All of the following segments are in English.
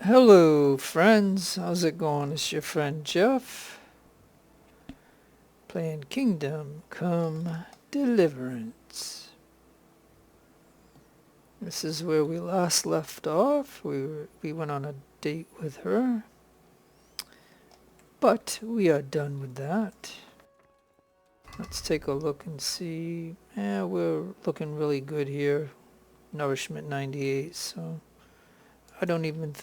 Hello friends, how's it going? It's your friend Jeff, playing Kingdom Come Deliverance. This is where we last left off. We went on a date with her, but we are done with that. Let's take a look and see. Yeah, we're looking really good here. Nourishment 98, so I don't even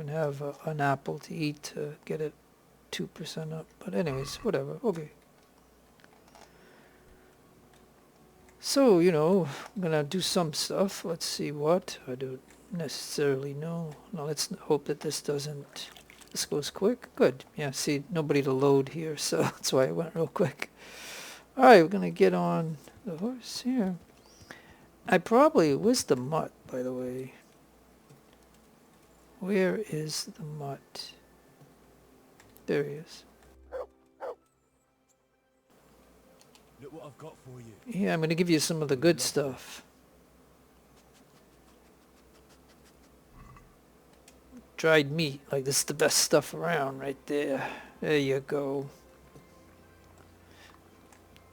have an apple to eat to get it 2% up. But anyways, whatever. Okay. So, I'm going to do some stuff. Let's see what. I don't necessarily know. Now, let's hope that this goes quick. Good. Yeah, see, nobody to load here, so that's why it went real quick. All right, we're going to get on the horse here. Where's the mutt, by the way? Where is the mutt? There he is. Look what I've got for you. Yeah, I'm going to give you some of the good stuff. Dried meat, like this is the best stuff around right there. There you go.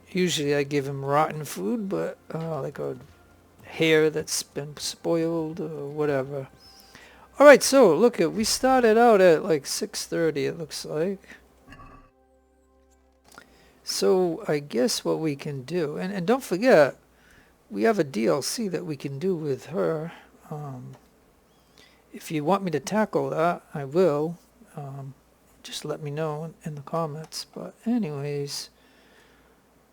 Usually I give him rotten food, but like a hare that's been spoiled or whatever. Alright, so look, we started out at like 6:30 it looks like. So I guess what we can do, and don't forget, we have a DLC that we can do with her. If you want me to tackle that, I will. Just let me know in the comments. But anyways,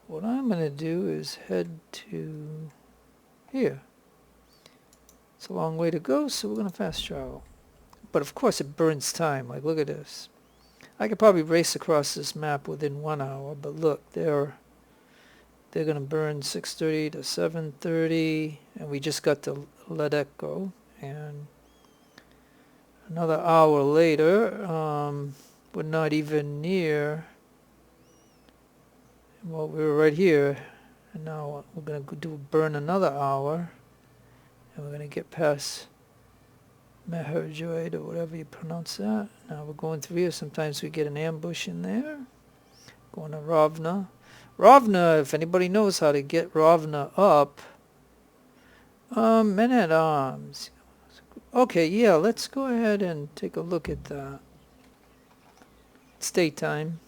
what I'm going to do is head to here. It's a long way to go, so we're going to fast travel. But of course it burns time. Like, look at this. I could probably race across this map within 1 hour, but look, they're going to burn 6:30 to 7:30, and we just got to Ledetchko, and another hour later, we're not even near. Well, we were right here, and now we're going to burn another hour, and we're going to get past Meherjoid, or whatever you pronounce that. Now we're going through here. Sometimes we get an ambush in there. Going to Ravna. Ravna, if anybody knows how to get Ravna up. Men at arms. Okay, yeah, let's go ahead and take a look at that. It's daytime.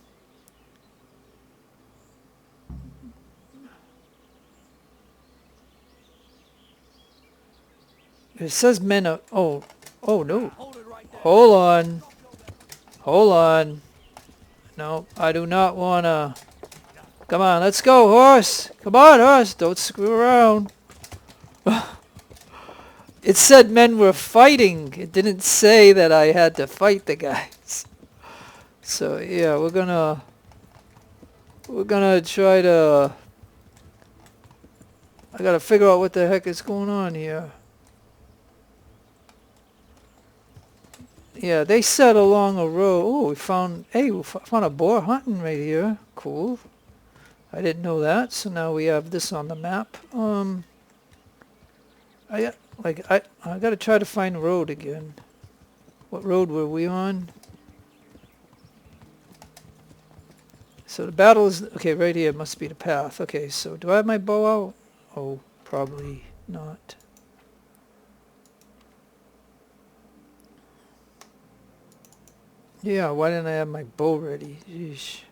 It says men at... Oh no. Hold on. No, I do not want to... Come on, let's go, horse. Come on, horse. Don't screw around. It said men were fighting. It didn't say that I had to fight the guys. So, yeah, we're gonna try to... I gotta figure out what the heck is going on here. Yeah, they set along a road. Oh, we found a boar hunting right here. Cool. I didn't know that, so now we have this on the map. I gotta try to find the road again. What road were we on? So the battle is okay right here. Must be the path. Okay, so do I have my bow out? Oh, probably not. Yeah, why didn't I have my bow ready? Yeesh.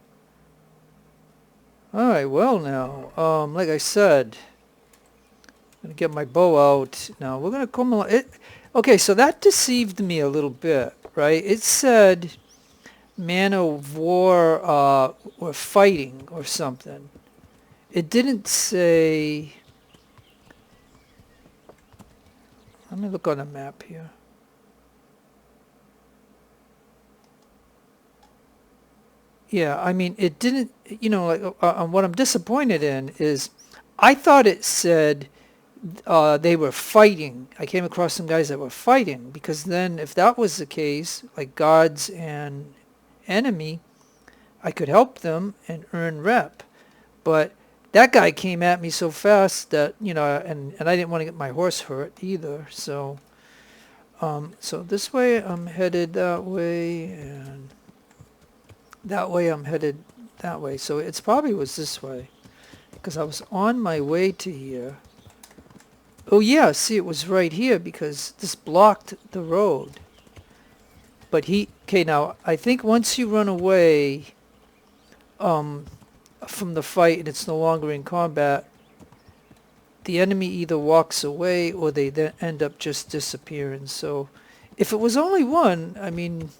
Alright, well now, like I said, I'm going to get my bow out. Now, we're going to come along. Okay, so that deceived me a little bit, right? It said man of war were fighting or something. It didn't say... Let me look on the map here. Yeah, I mean, it didn't, what I'm disappointed in is I thought it said they were fighting. I came across some guys that were fighting, because then if that was the case, like gods and enemy, I could help them and earn rep. But that guy came at me so fast that, and I didn't want to get my horse hurt either, so... So this way I'm headed that way, and that way I'm headed that way. So it's probably was this way, because I was on my way to here. Oh yeah, see, it was right here because this blocked the road. But okay, now I think once you run away from the fight and it's no longer in combat, the enemy either walks away or they then end up just disappearing. So if it was only one, I mean,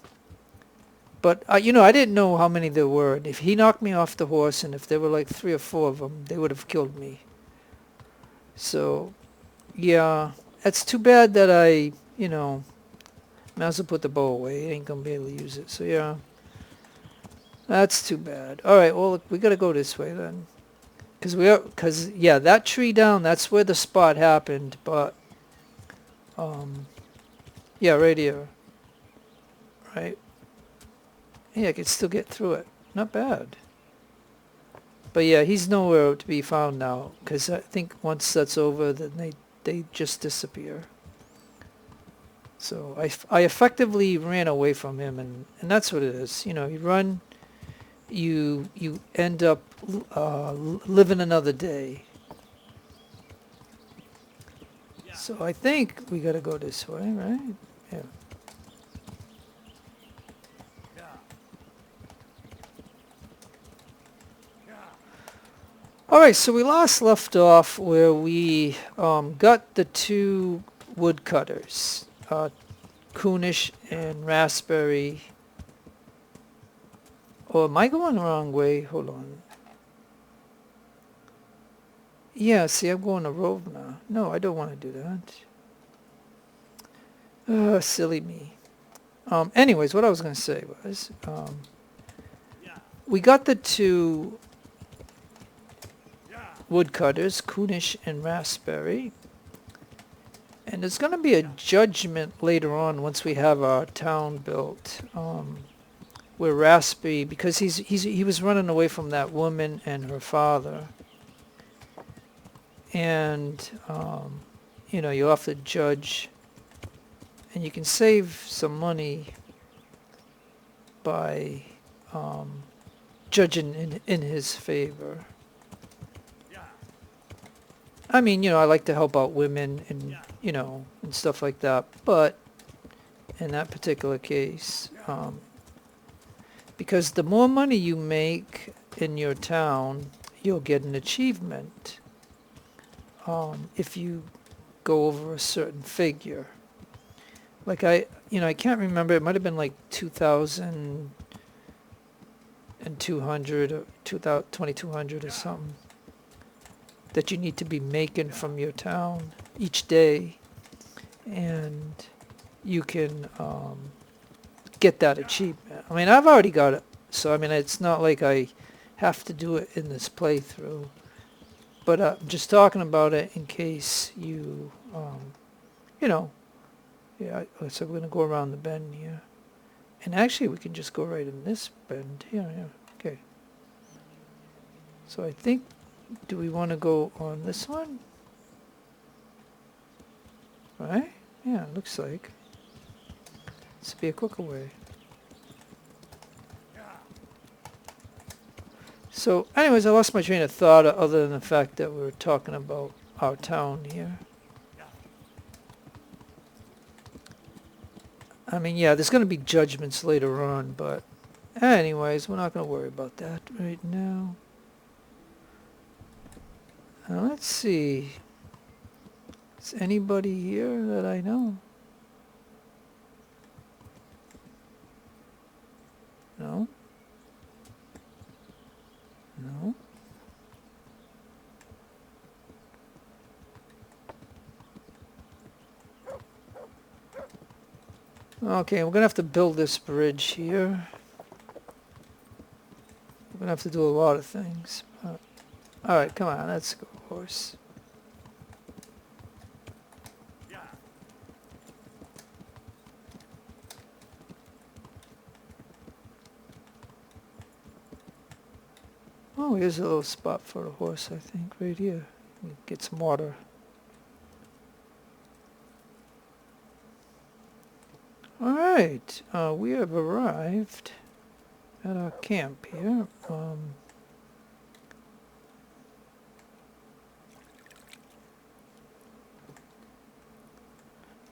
but I didn't know how many there were. If he knocked me off the horse and if there were like 3 or 4 of them, they would have killed me. So yeah, it's too bad that I might as well put the bow away. Ain't gonna be able to use it. So yeah, that's too bad. All right, well, we gotta go this way then. Because yeah, that tree down, that's where the spot happened, but yeah, right here, right? Yeah, I could still get through it. Not bad. But yeah, he's nowhere to be found now, because I think once that's over, then they just disappear. So I effectively ran away from him, and that's what it is. You run, you end up living another day. So I think we gotta go this way, right? Yeah. Alright, so we last left off where we got the 2 woodcutters, Coonish and Raspberry. Oh, am I going the wrong way? Hold on. Yeah, see, I'm going to Rove now. No, I don't want to do that. Silly me. Anyways, what I was going to say was, we got the 2 woodcutters, Coonish and Raspberry. And there's going to be a judgment later on once we have our town built, where Raspberry, because he was running away from that woman and her father. And, you have to judge, and you can save some money by judging in his favor. I mean, I like to help out women and, and stuff like that. But in that particular case, because the more money you make in your town, you'll get an achievement. If you go over a certain figure. Like I can't remember, it might have been like 2,200 or 2,200 or something that you need to be making from your town each day, and you can get that achievement. I mean, I've already got it, so I mean, it's not like I have to do it in this playthrough, but I'm just talking about it in case you, yeah, so we're going to go around the bend here, and actually we can just go right in this bend here, yeah, okay. So I think, do we want to go on this one? Right? Yeah, it looks like. This would be a quicker way. So, anyways, I lost my train of thought other than the fact that we were talking about our town here. I mean, yeah, there's going to be judgments later on, but anyways, we're not going to worry about that right now. Now, let's see. Is anybody here that I know? No? No? Okay, we're going to have to build this bridge here. We're going to have to do a lot of things. Alright, come on, let's go, horse. Oh, here's a little spot for a horse, I think, right here. Get some water. Alright, we have arrived at our camp here.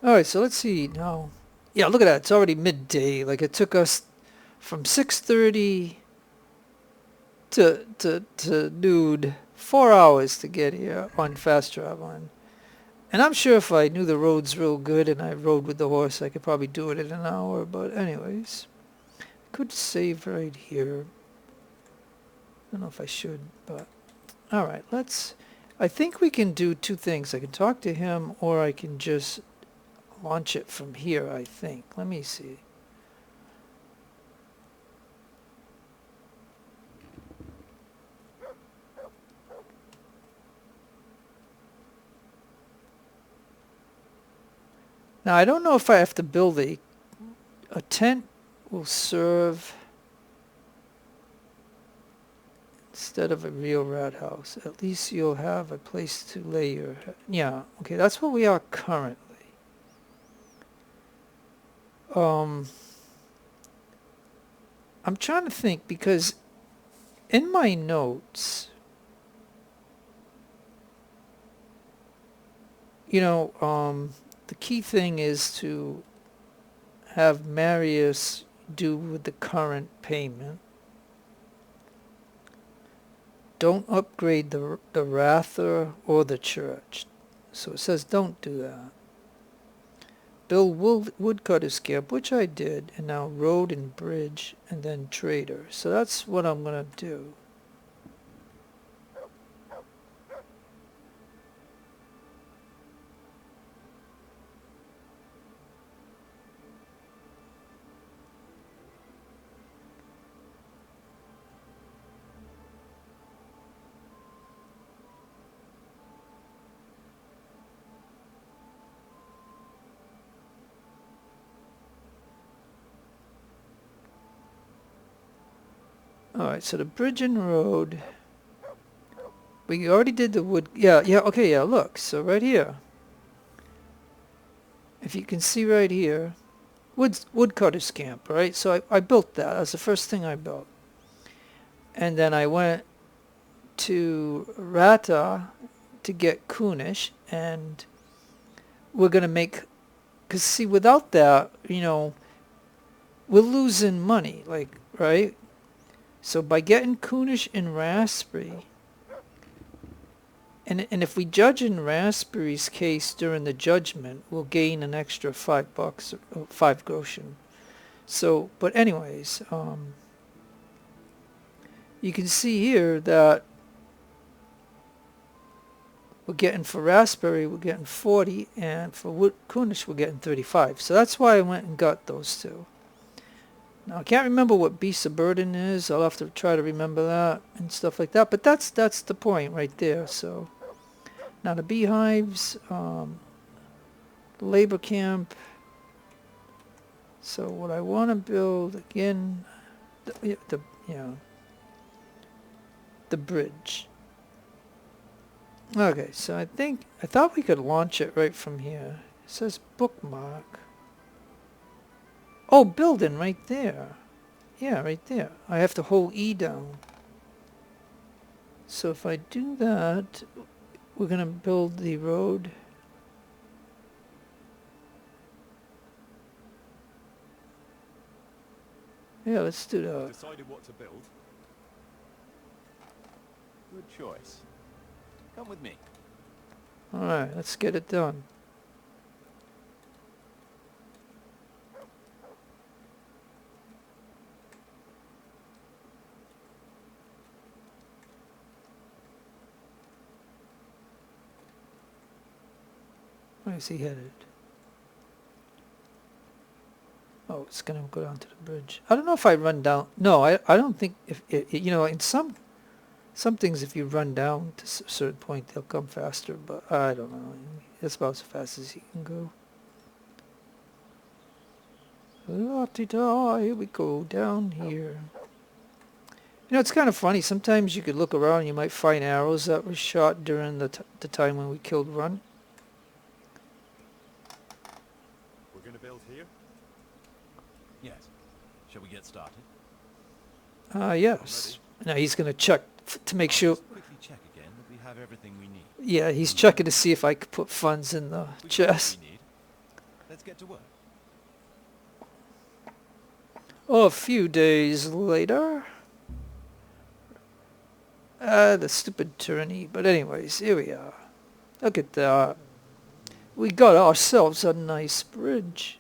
Alright, so let's see now. Yeah, look at that. It's already midday. Like, it took us from 6:30 to noon, 4 hours to get here on fast traveling. And I'm sure if I knew the roads real good and I rode with the horse, I could probably do it in an hour. But anyways, I could save right here. I don't know if I should, but alright, I think we can do two things. I can talk to him, or I can just launch it from here, I think. Let me see. Now, I don't know if I have to build a tent will serve instead of a real rat house. At least you'll have a place to lay your head. Yeah, okay, that's where we are currently. I'm trying to think, because in my notes, the key thing is to have Marius do with the current payment. Don't upgrade the Rather or the church. So it says don't do that. Build woodcutter's camp, which I did, and now road and bridge, and then trader. So that's what I'm going to do. Alright, so the bridge and road. We already did the wood. Yeah, okay, yeah, look. So right here. If you can see right here. Woodcutter's camp, right? So I built that. That's the first thing I built. And then I went to Rattay to get Kunish. And we're going to make... Because, see, without that, we're losing money, like, right? So by getting Kunish and Raspberry, and if we judge in Raspberry's case during the judgment, we'll gain an extra $5 or 5 groschen. So, but anyways, you can see here that we're getting for Raspberry, we're getting 40, and for Kunish, we're getting 35. So that's why I went and got those two. Now, I can't remember what beast of burden is. I'll have to try to remember that and stuff like that. But that's the point right there. So now the beehives, the labor camp. So what I want to build again, the bridge. Okay, so I thought we could launch it right from here. It says bookmark. Oh, building right there. Yeah, right there. I have to hold E down. So if I do that, we're going to build the road. Yeah, let's do that. Decided what to build. Good choice. Come with me. Alright, let's get it done. Where is he headed? Oh, it's gonna go down to the bridge. I don't know if I run down. No, I don't think if in some things if you run down to a certain point they'll come faster, but I don't know. That's about as fast as he can go. La-ti-da, here we go down here. It's kind of funny. Sometimes you could look around and you might find arrows that were shot during the time when we killed Run. We're going to build here? Yes. Shall we get started? Yes. Now he's going to check to make sure. Just quickly check again that we have everything we need. Yeah, he's checking to see if I could put funds in the We got what chest. we need. Let's get to work. Oh, a few days later. The stupid tyranny. But anyways, here we are. Look at that. We got ourselves a nice bridge.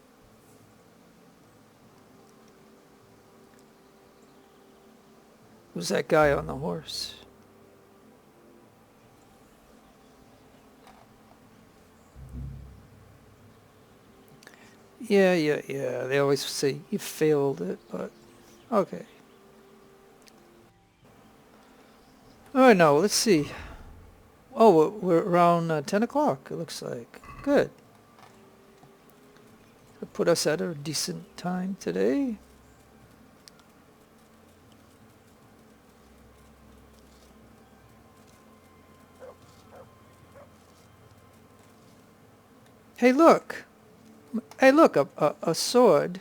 Who's that guy on the horse? Yeah. They always say you failed it, but okay. Oh no, let's see. Oh, we're around 10 o'clock, it looks like. Good. That put us at a decent time today. Hey, look. Hey, look, a sword.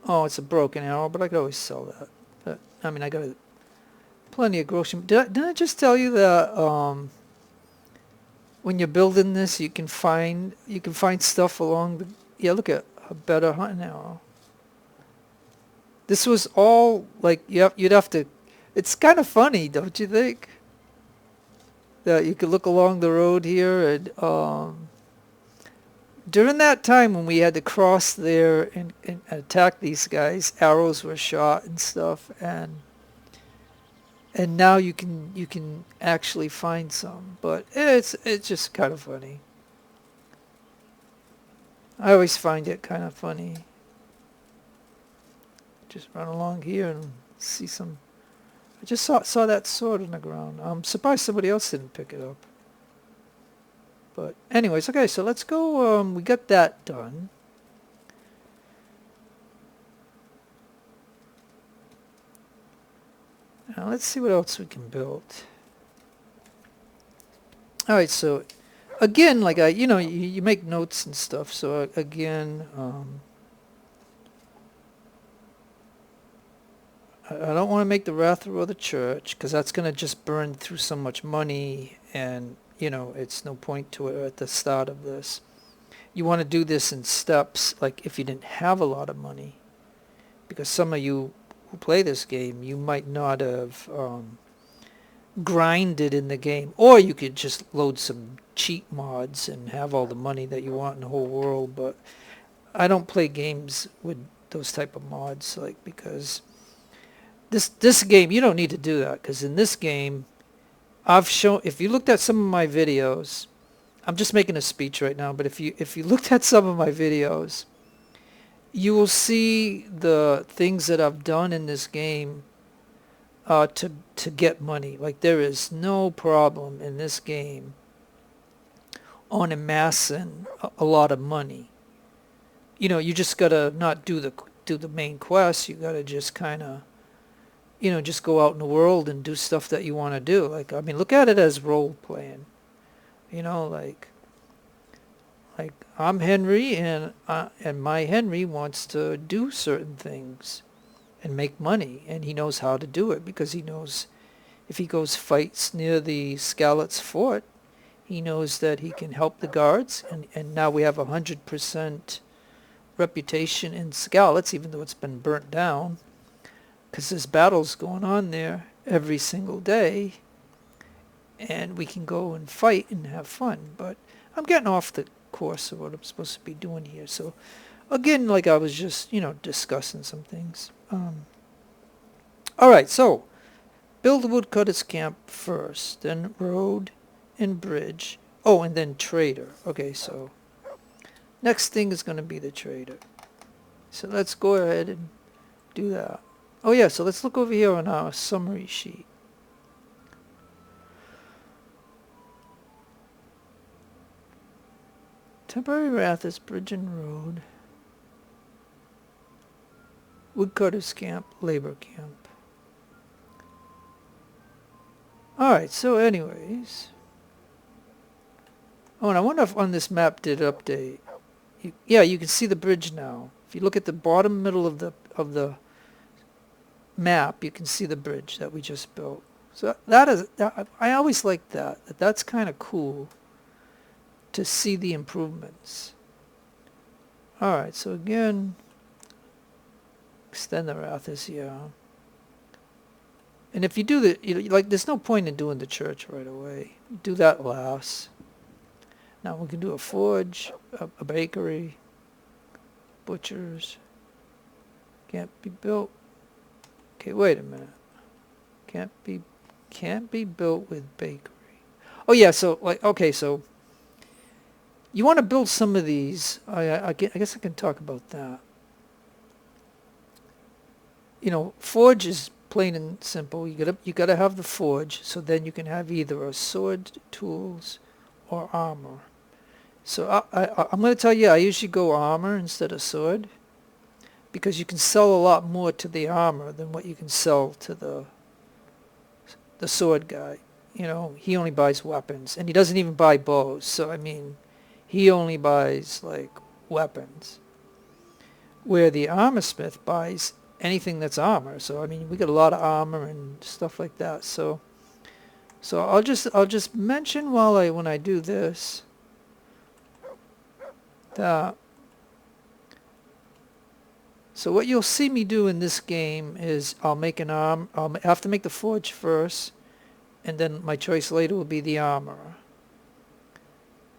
Oh, it's a broken arrow, but I could always sell that. But, I mean, I got plenty of grocery. Didn't I just tell you that when you're building this, you can find stuff along the. Yeah, look at a better hunting arrow. This was all like you'd have to. It's kind of funny, don't you think? That you could look along the road here and. During that time when we had to cross there and attack these guys, arrows were shot and stuff, and now you can actually find some, but it's just kind of funny. I always find it kind of funny. Just run along here and see some. I just saw that sword on the ground. I'm surprised somebody else didn't pick it up. But anyways, okay, so let's go. We got that done. Now let's see what else we can build. All right, so again, like you make notes and stuff. So again, I don't want to make the Rattay of the church because that's going to just burn through so much money and. It's no point to it at the start of this. You want to do this in steps, like if you didn't have a lot of money. Because some of you who play this game, you might not have grinded in the game. Or you could just load some cheat mods and have all the money that you want in the whole world. But I don't play games with those type of mods, because this game, you don't need to do that. Because in this game, I've shown, if you looked at some of my videos, I'm just making a speech right now, but if you looked at some of my videos, you will see the things that I've done in this game to get money. Like there is no problem in this game on amassing a lot of money. You just gotta not do the main quest. You gotta just kind of just go out in the world and do stuff that you want to do. Like, I mean, look at it as role playing. Like I'm Henry and my Henry wants to do certain things and make money, and he knows how to do it because he knows if he goes fights near the Skalitz fort, he knows that he can help the guards, and now we have 100% reputation in Skalitz, even though it's been burnt down. Because there's battles going on there every single day, and we can go and fight and have fun. But I'm getting off the course of what I'm supposed to be doing here. So, again, like I was just, discussing some things. All right, so build the woodcutter's camp first, then road and bridge. Oh, and then trader. Okay, so next thing is going to be the trader. So let's go ahead and do that. Oh yeah, so let's look over here on our summary sheet. Temporary Rathis, Bridge and Road. Woodcutter's Camp, Labor Camp. Alright, so anyways. Oh, and I wonder if on this map did update. Yeah, you can see the bridge now. you look at the bottom middle of the map, you can see the bridge that we just built. So I always like that's kind of cool to see the improvements. All right, so again, extend the Rathas, yeah. And if you do like, there's no point in doing the church right away. Do that last. Now we can do a forge, a bakery, butchers. Can't be built. Okay, wait a minute. Can't be built with bakery. Oh yeah, so like, okay, so you want to build some of these. I guess I can talk about that. You know, forge is plain and simple. You gotta have the forge, so then you can have either a sword, tools, or armor. So I'm going to tell you, I usually go armor instead of sword, because you can sell a lot more to the armor than what you can sell to the sword guy. You know, he only buys weapons, and he doesn't even buy bows. So I mean, he only buys like weapons, where the armor smith buys anything that's armor. So I mean, we got a lot of armor and stuff like that. So I'll just mention when I do this that. So what you'll see me do in this game is I'll make an arm. I'll have to make the forge first, and then my choice later will be the armor.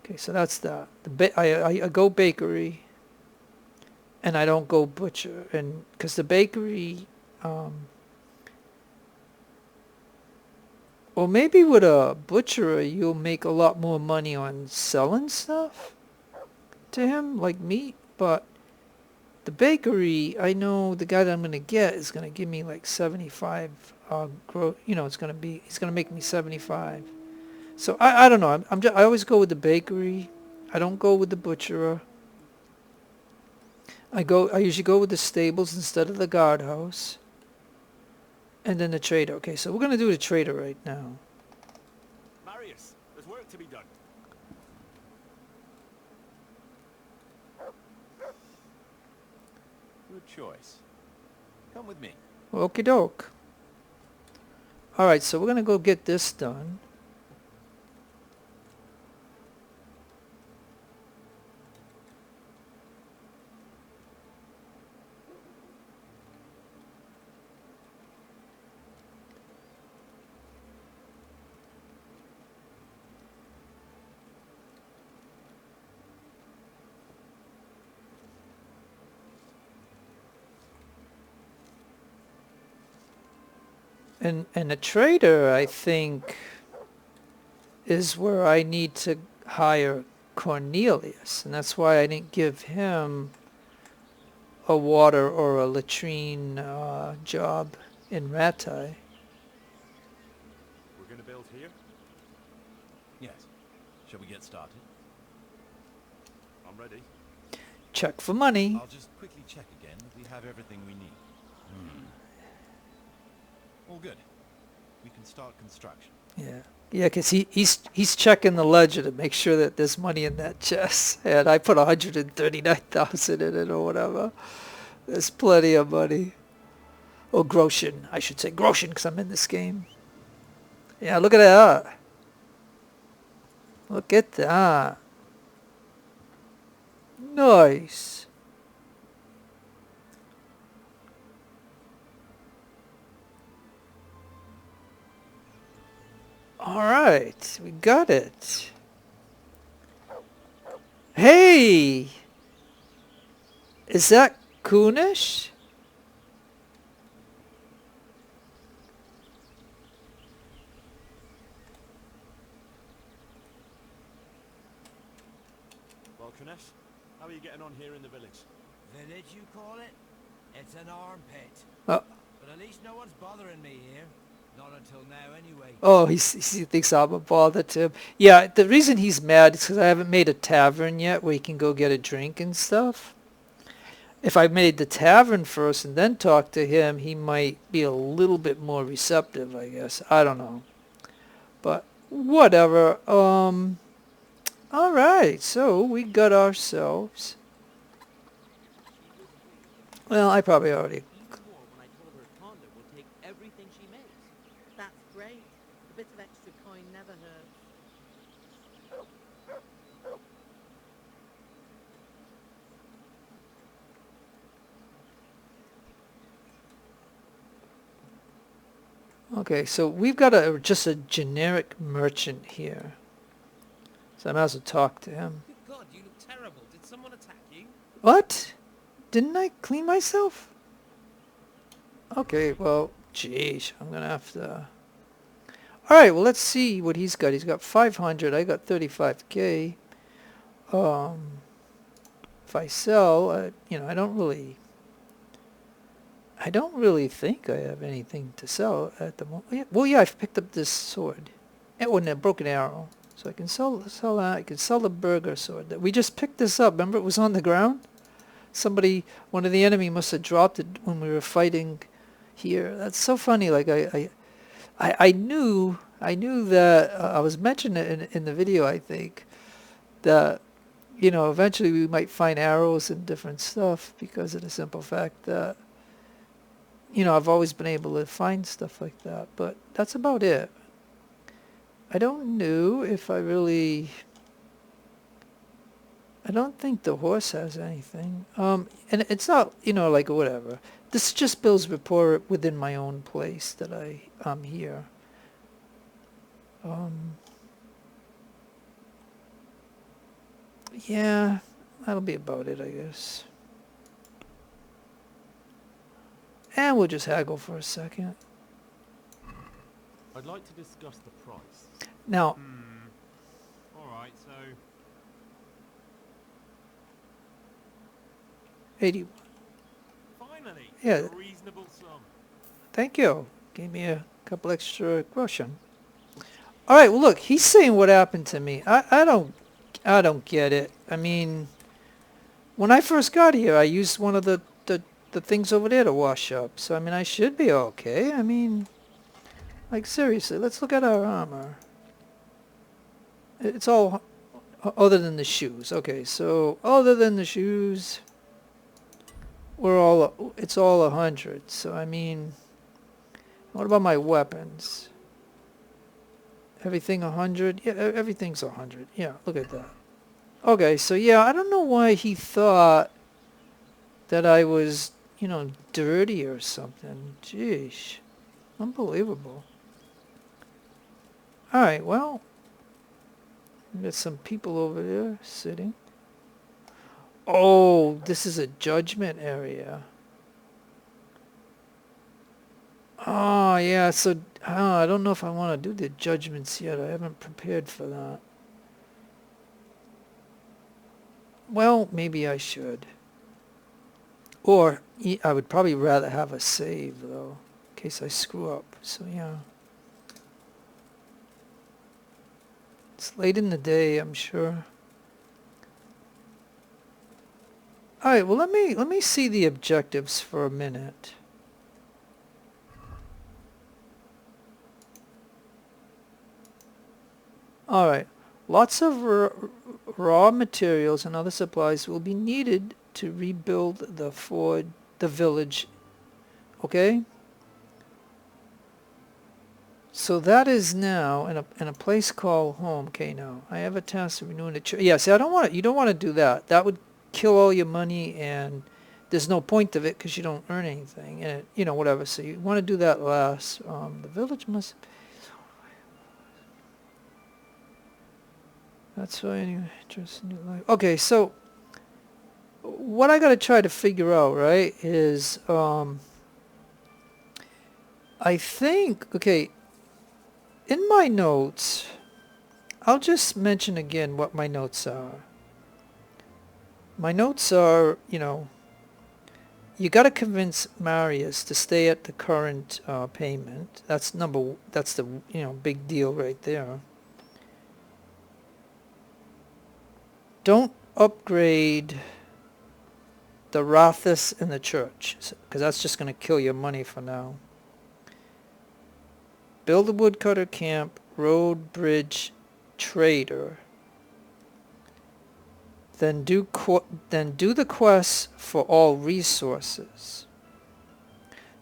Okay, so that's that. I go bakery, and I don't go butcher, and because the bakery, well, maybe with a butcher you'll make a lot more money on selling stuff to him, like meat, but the bakery, I know the guy that I'm going to get is going to give me like 75 you know, he's going to make me 75. So I don't know. I always go with the bakery. I don't go with the butcher. I usually go with the stables instead of the guardhouse. And then the trader. Okay, so we're going to do the trader right now. Marius, there's work to be done. Good choice. Come with me. Okie doke. Alright, so we're going to go get this done. And a trader, I think, is where I need to hire Cornelius, and that's why I didn't give him a water or a latrine job in Rattay. We're going to build here? Yes. Shall we get started? I'm ready. Check for money. I'll just quickly check again that we have everything we need. All good. We can start construction. Yeah, because he's checking the ledger to make sure that there's money in that chest. And I put 139,000 in it or whatever. There's plenty of money. Or groschen, I should say groschen, because I'm in this game. Yeah, look at that. Look at that. Nice. All right, we got it. Hey! Is that Kunish? Well, Kunesh, how are you getting on here in the village? Village, you call it? It's an armpit. Oh, But at least no one's bothering me here. Not until now, anyway. oh, he thinks I'm a bother to him. Yeah, the reason he's mad is because I haven't made a tavern yet where he can go get a drink and stuff. If I made the tavern first and then talk to him, he might be a little bit more receptive, I guess. I don't know. But whatever. All right, so we got ourselves Well, I probably already... He swore when I told her Tonda will take everything she makes. That's great. A bit of extra coin never hurts. Okay, so we've got just a generic merchant here. So I might as well talk to him. Good God, you look terrible. Did someone attack you? What? Didn't I clean myself? Okay, well, geez, I'm gonna have to... Alright, well, let's see what he's got. He's got 500, I got 35k. If I sell, I don't really think I have anything to sell at the moment. Well, yeah, I've picked up this sword. And a broken arrow. So I can sell that. I can sell the burger sword. We just picked this up. Remember, it was on the ground? One of the enemy must have dropped it when we were fighting here. That's so funny. Like, I knew that, I was mentioning it in the video, I think, that, eventually we might find arrows and different stuff because of the simple fact that, I've always been able to find stuff like that, but that's about it. I don't know if I don't think the horse has anything. And it's not, like whatever. This just builds rapport within my own place that I'm here. Yeah, that'll be about it, I guess. And we'll just haggle for a second. I'd like to discuss the price. Now, Alright, so 81. finally, Yeah. a reasonable sum. Thank you. Gave me a couple extra groschen. All right. Well, look, he's saying what happened to me. I don't get it. I mean, when I first got here, I used one of the things over there to wash up. So I mean, I should be okay. I mean, like seriously, let's look at our armor. It's all other than the shoes. Okay, so other than the shoes, it's all 100. So I mean, what about my weapons? Everything 100? Yeah, everything's 100. Yeah, look at that. Okay, so yeah, I don't know why he thought that I was, dirty or something. Jeez. Unbelievable. Alright, well, there's some people over there sitting. Oh, this is a judgment area. Oh, yeah, so I don't know if I want to do the judgments yet. I haven't prepared for that. Well, maybe I should. Or I would probably rather have a save, though, in case I screw up. So, yeah. It's late in the day, I'm sure. All right, well, let me see the objectives for a minute. All right. Lots of raw materials and other supplies will be needed to rebuild the village. Okay? So that is now in a place called home. Okay, now I have a task of renewing the church. Yeah, see, you don't want to do that. That would kill all your money, and there's no point of it because you don't earn anything, and whatever. So you want to do that last. The village must. That's why anyway. Just new life. Okay, so what I got to try to figure out, right, is I think, okay, in my notes, I'll just mention again what my notes are. My notes are, you got to convince Marius to stay at the current payment. That's the big deal right there. Don't upgrade the Rathas in the church, because that's just going to kill your money for now. Build a woodcutter camp, road, bridge, trader. then do the quest for all resources.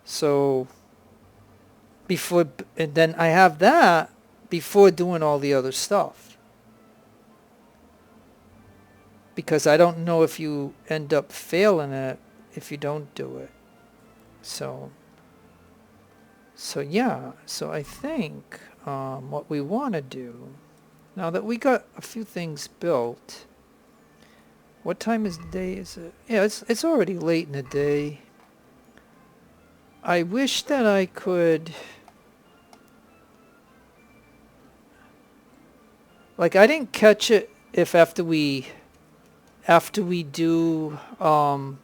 So and then I have that before doing all the other stuff. Because I don't know if you end up failing it if you don't do it. So yeah, so I think what we want to do, now that we got a few things built, what time is the day is it? Yeah, it's already late in the day. I wish that I could, like, I didn't catch it if after we do,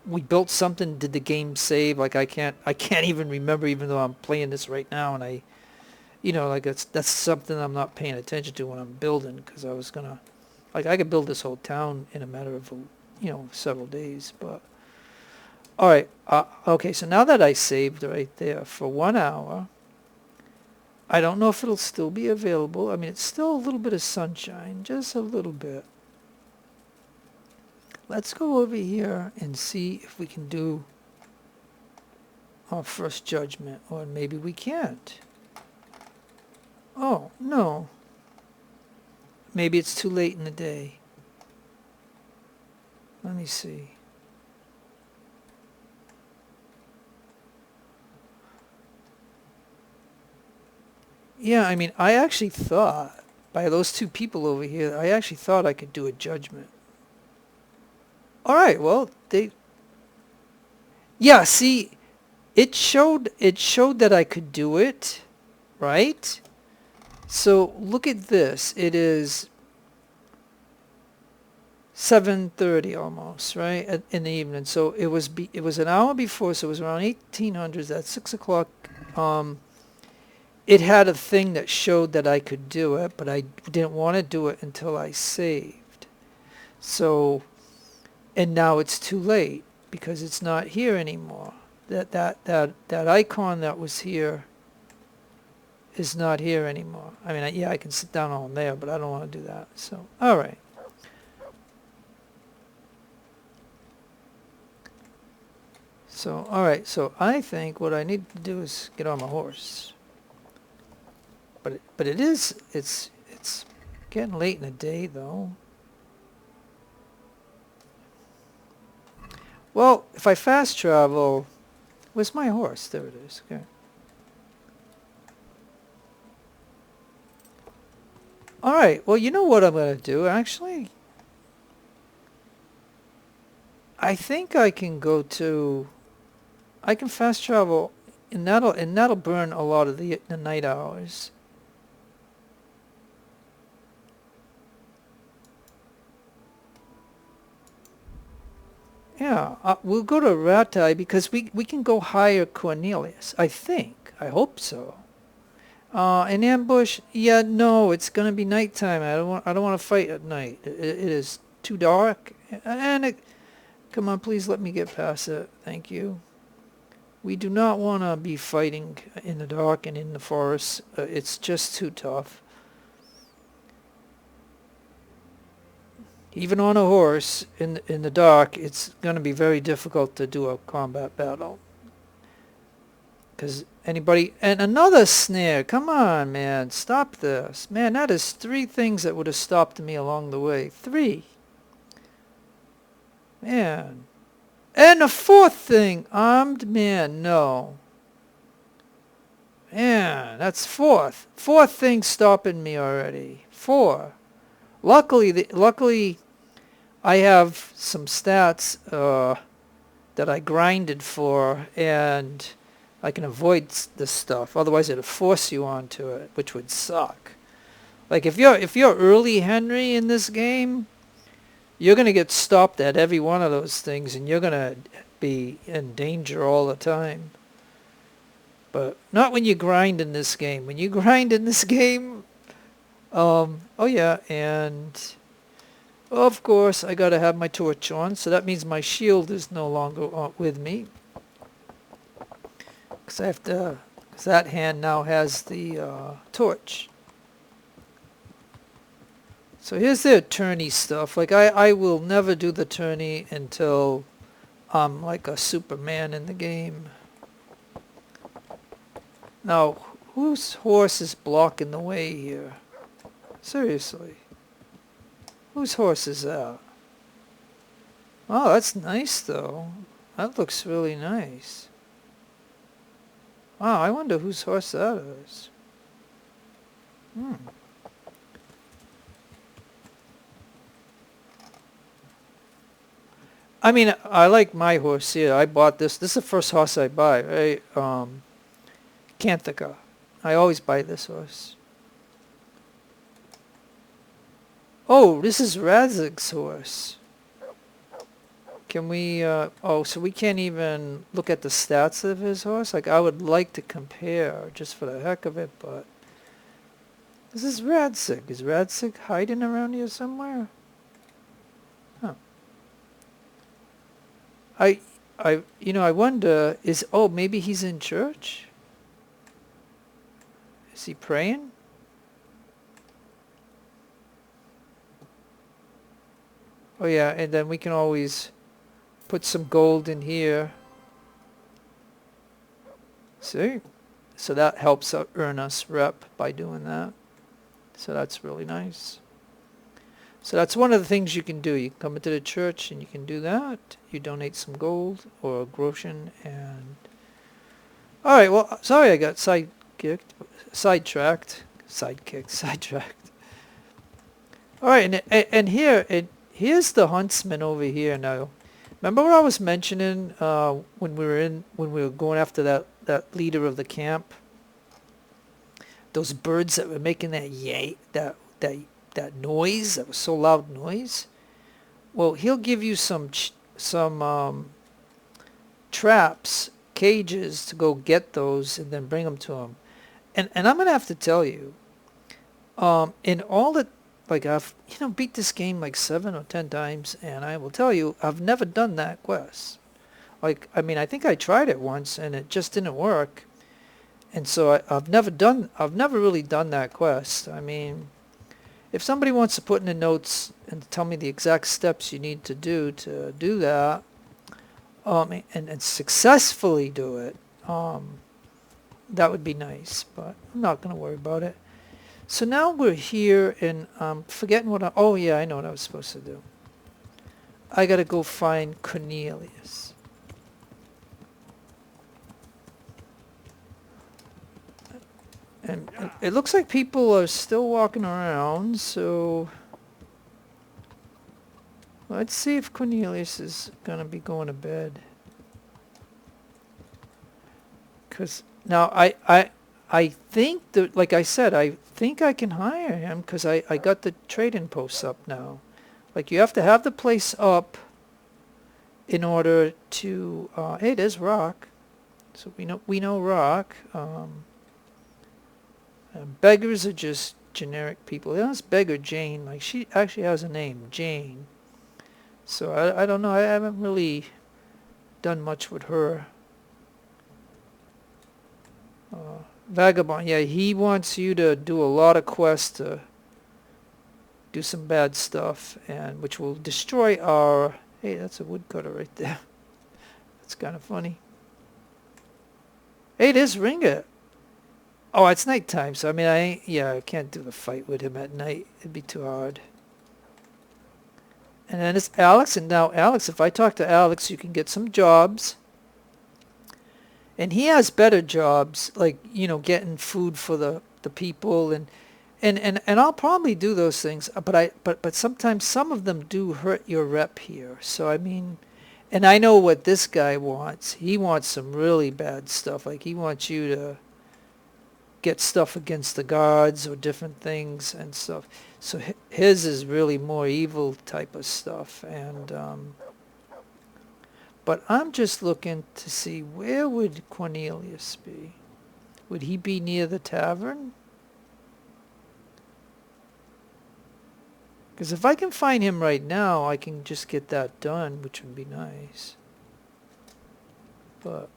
we built something, did the game save? Like, I can't even remember, even though I'm playing this right now, and I, like, that's something I'm not paying attention to when I'm building, because I was gonna, like, I could build this whole town in a matter of, several days, but, alright, okay, so now that I saved right there for 1 hour, I don't know if it'll still be available. I mean, it's still a little bit of sunshine, just a little bit. Let's go over here and see if we can do our first judgment, or maybe we can't. Oh, no. Maybe it's too late in the day. Let me see. Yeah, I mean, I actually thought, by those two people over here, I actually thought I could do a judgment. Alright, well, yeah, see, it showed that I could do it, right? So, look at this. It is 7:30 almost, right, in the evening. So, it was an hour before, so it was around 1800s, at 6 o'clock. It had a thing that showed that I could do it, but I didn't want to do it until I saved. So, and now it's too late because it's not here anymore. That icon that was here is not here anymore. I mean, yeah, I can sit down on there, but I don't want to do that. So, all right. So, all right. So I think what I need to do is get on my horse. But it's getting late in the day though. Well, if I fast travel, where's my horse? There it is. Okay. All right. Well, you know what I'm going to do, actually? I think I can I can fast travel, and that'll burn a lot of the night hours. Yeah, we'll go to Rattay because we can go hire Cornelius. I think. I hope so. An ambush? Yeah, no, it's gonna be nighttime. I don't want to fight at night. It is too dark. Come on, please let me get past it. Thank you. We do not want to be fighting in the dark and in the forest. It's just too tough. Even on a horse in the dark, it's going to be very difficult to do a combat battle. Because anybody... And another snare! Come on, man. Stop this. Man, that is 3 things that would have stopped me along the way. 3. Man. And the 4th thing! Armed man. No. Man, that's 4th. 4th thing stopping me already. 4. Luckily, I have some stats that I grinded for, and I can avoid this stuff. Otherwise, it'll force you onto it, which would suck. Like if you're early Henry in this game, you're gonna get stopped at every one of those things, and you're gonna be in danger all the time. But not when you grind in this game. When you grind in this game. Oh yeah, and of course I gotta have my torch on, so that means my shield is no longer with me. Because that hand now has the torch. So here's the attorney stuff. Like, I will never do the attorney until I'm like a Superman in the game. Now, whose horse is blocking the way here? Seriously. Whose horse is that? Oh, that's nice, though. That looks really nice. Wow, I wonder whose horse that is. I mean, I like my horse here. I bought this. This is the first horse I buy, right? Kanthika. I always buy this horse. Oh, this is Radzig's horse. Can we, oh, so we can't even look at the stats of his horse? Like, I would like to compare, just for the heck of it, but... This is Radzig. Is Radzig hiding around here somewhere? Huh. I wonder, oh, maybe he's in church? Is he praying? Oh yeah, and then we can always put some gold in here. See? So that helps earn us rep by doing that. So that's really nice. So that's one of the things you can do. You can come into the church and you can do that. You donate some gold or a groschen and... Alright, well, sorry I got sidetracked. Alright, and here's the Huntsman over here now. Remember what I was mentioning when we were going after that leader of the camp? Those birds that were making that that noise, that was so loud noise. Well, he'll give you some traps, cages to go get those and then bring them to him. And I'm gonna have to tell you, in all the, like, I've beat this game like 7 or 10 times, and I will tell you I've never done that quest. Like, I mean, I think I tried it once and it just didn't work. And so I've never really done that quest. I mean, if somebody wants to put in the notes and tell me the exact steps you need to do that, and successfully do it, that would be nice. But I'm not going to worry about it. So now we're here, and I'm forgetting what oh yeah, I know what I was supposed to do. I got to go find Cornelius. And it looks like people are still walking around, so let's see if Cornelius is going to be going to bed. Because now I think that, like I said, I think I can hire him because I got the trading posts up now. Like, you have to have the place up in order to, hey, there's Rock. So we know Rock. Beggars are just generic people. That's Beggar Jane. Like, she actually has a name, Jane. So I don't know. I haven't really done much with her. Vagabond. Yeah, he wants you to do a lot of quests to do some bad stuff, and which will destroy our... Hey, that's a woodcutter right there. That's kind of funny. Hey, there's Ringlet. Oh, it's nighttime, so I mean, I can't do the fight with him at night. It'd be too hard. And then it's Alex, and now Alex, if I talk to Alex, you can get some jobs. And he has better jobs, like, getting food for the people, and I'll probably do those things, but sometimes some of them do hurt your rep here. So I mean, and I know what this guy wants. He wants some really bad stuff. Like, he wants you to get stuff against the guards or different things and stuff. So his is really more evil type of stuff. And but I'm just looking to see, where would Cornelius be? Would he be near the tavern? Because if I can find him right now, I can just get that done, which would be nice. But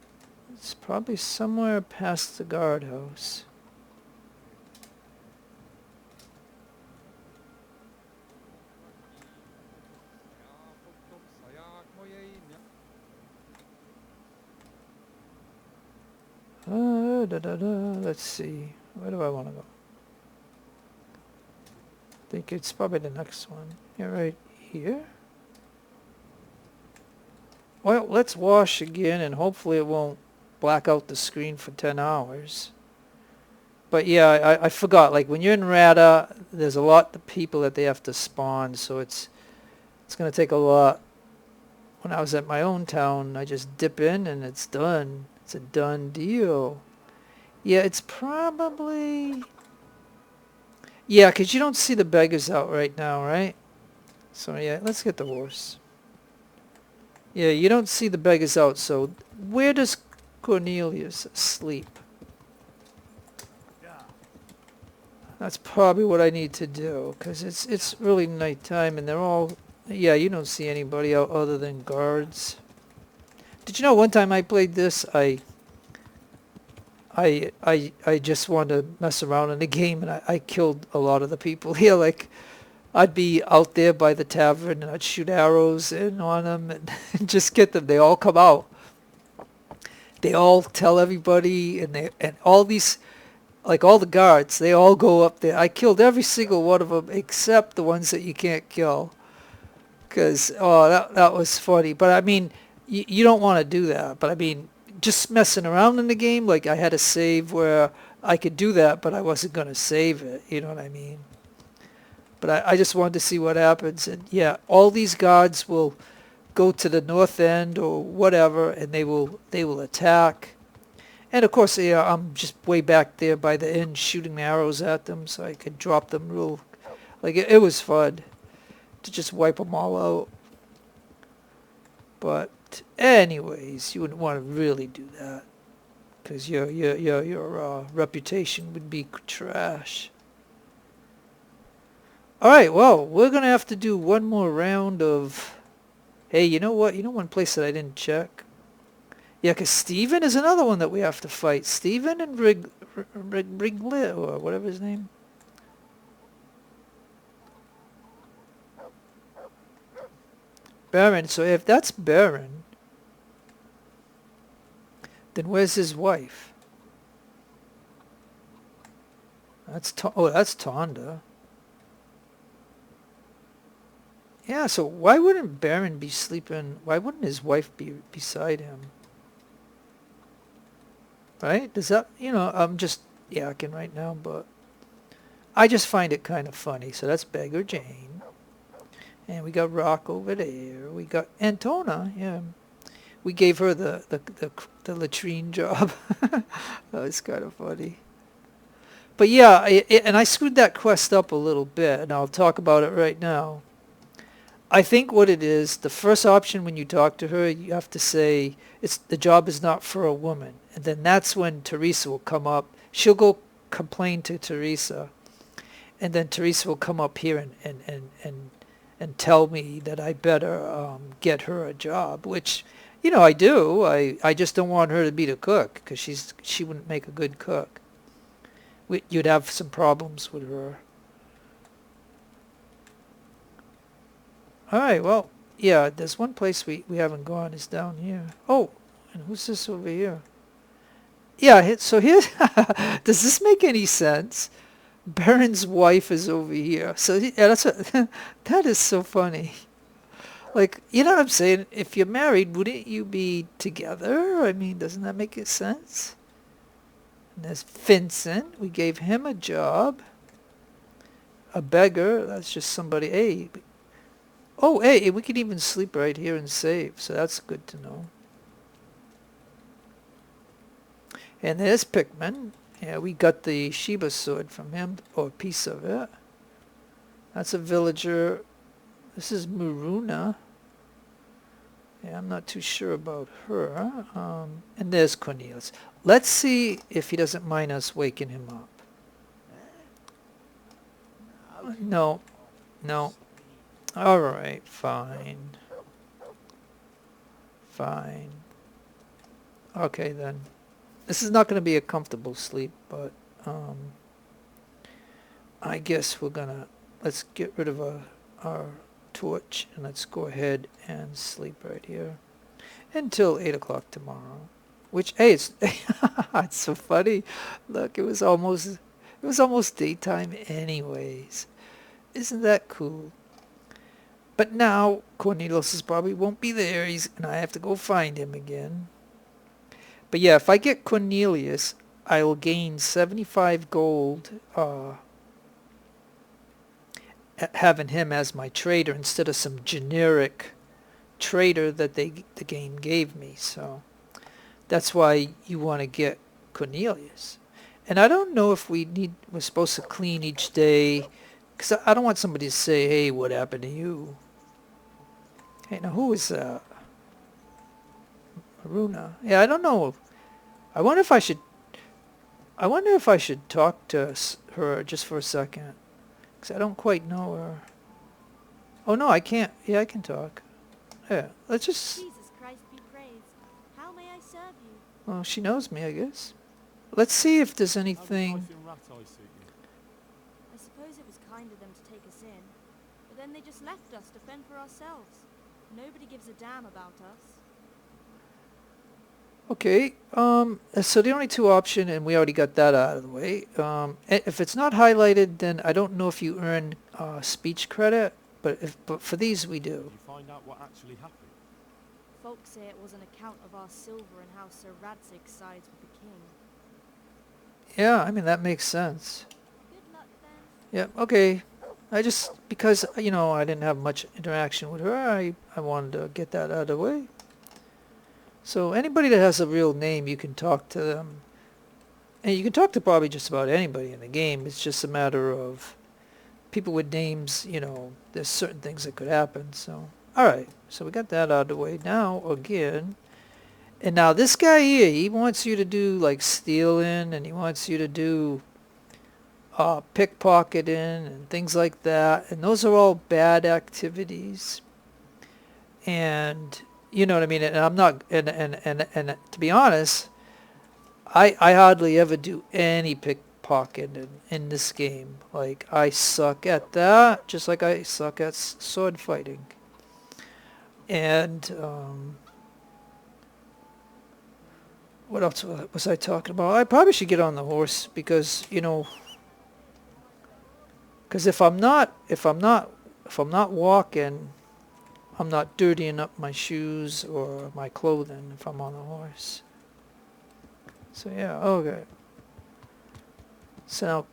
it's probably somewhere past the guardhouse. Let's see. Where do I want to go? I think it's probably the next one. Yeah, right here. Well, let's wash again, and hopefully it won't black out the screen for 10 hours. But yeah, I forgot. Like when you're in Rattay, there's a lot of people that they have to spawn, so it's going to take a lot. When I was at my own town, I just dip in and it's done. It's a done deal. Yeah, it's probably... Yeah, because you don't see the beggars out right now, right? So yeah, let's get the horse. Yeah, you don't see the beggars out, so where does Cornelius sleep? That's probably what I need to do, because it's really nighttime and they're all... Yeah, you don't see anybody out other than guards. Did you know one time I played this, I just wanted to mess around in the game, and I killed a lot of the people here. Like, I'd be out there by the tavern and I'd shoot arrows in on them and just get them. They all come out. They all tell everybody, and all these, like all the guards, they all go up there. I killed every single one of them except the ones that you can't kill. Because, oh, that was funny. But I mean, you don't want to do that. But I mean, just messing around in the game, like I had a save where I could do that, but I wasn't going to save it. You know what I mean? But I just wanted to see what happens. And yeah, all these guards will go to the north end or whatever, and they will attack. And of course, yeah, I'm just way back there by the end shooting arrows at them so I could drop them real. Like it was fun to just wipe them all out. But anyways, you wouldn't want to really do that, because your reputation would be trash. All right, well, we're gonna have to do one more round of. Hey, you know what? You know one place that I didn't check. Yeah, because Stephen is another one that we have to fight. Stephen and Ringlet, or whatever his name. Baron. So if that's Baron, then where's his wife? That's that's Tonda. Yeah, so why wouldn't Baron be sleeping? Why wouldn't his wife be beside him? Right? Does that, I'm just yakking right now, but I just find it kind of funny. So that's Beggar Jane. And we got Rock over there. We got Antona, yeah. We gave her the latrine job. That was kind of funny. But yeah, and I screwed that quest up a little bit, and I'll talk about it right now. I think what it is, the first option when you talk to her, you have to say, the job is not for a woman. And then that's when Teresa will come up. She'll go complain to Teresa. And then Teresa will come up here and tell me that I better get her a job, which, I do. I just don't want her to be the cook, because she wouldn't make a good cook. You'd have some problems with her. All right, well, yeah, there's one place we haven't gone. Is down here. Oh, and who's this over here? Yeah, so here, does this make any sense? Baron's wife is over here. So yeah, that is so funny. Like, you know what I'm saying? If you're married, wouldn't you be together? I mean, doesn't that make sense? And there's Vincent. We gave him a job. A beggar. That's just somebody. Hey. Oh, hey, we can even sleep right here and save. So that's good to know. And there's Pickman. Yeah, we got the Sheba sword from him, or a piece of it. That's a villager. This is Muruna. Yeah, I'm not too sure about her. And there's Cornelius. Let's see if he doesn't mind us waking him up. No. All right, fine. Okay, then. This is not going to be a comfortable sleep, but I guess let's get rid of our torch, and let's go ahead and sleep right here until 8 o'clock tomorrow. Which, hey, it's it's so funny. Look, it was almost daytime anyways. Isn't that cool? But now Cornelius probably won't be there. And I have to go find him again. But yeah, if I get Cornelius, I will gain 75 gold. Having him as my trader instead of some generic trader that the game gave me. So that's why you want to get Cornelius. And I don't know if we're supposed to clean each day, because I don't want somebody to say, hey, what happened to you? Hey, now who is that? Maruna. Yeah, I don't know. I wonder if I should talk to her just for a second, because I don't quite know her. Oh no, I can't. Yeah, I can talk. Yeah, let's just... Jesus Christ be praised. How may I serve you? Well, she knows me, I guess. Let's see if there's How does anything... life in Rattay suit you? I suppose it was kind of them to take us in, but then they just left us to fend for ourselves. Nobody gives a damn about us. Okay, so the only two option, and we already got that out of the way. If it's not highlighted, then I don't know if you earn speech credit, but for these we do. Did you find out what actually happened? Folks say it was an account of our silver and how Sir Radzig sides with the king. Yeah, I mean, that makes sense. Good luck then. Yep, okay. I just, because, you know, I didn't have much interaction with her, I wanted to get that out of the way. So anybody that has a real name, you can talk to them. And you can talk to probably just about anybody in the game. It's just a matter of people with names, you know, there's certain things that could happen. So, alright, so we got that out of the way. Now, again, and now this guy here, he wants you to do like stealing, and he wants you to do pickpocketing and things like that. And those are all bad activities. And... you know what I mean? And I'm not, and to be honest, I hardly ever do any pickpocketing in this game. Like, I suck at that, just like I suck at sword fighting. And, what else was I talking about? I probably should get on the horse because, you know, because if I'm not walking, I'm not dirtying up my shoes or my clothing if I'm on the horse. So yeah, okay. So now,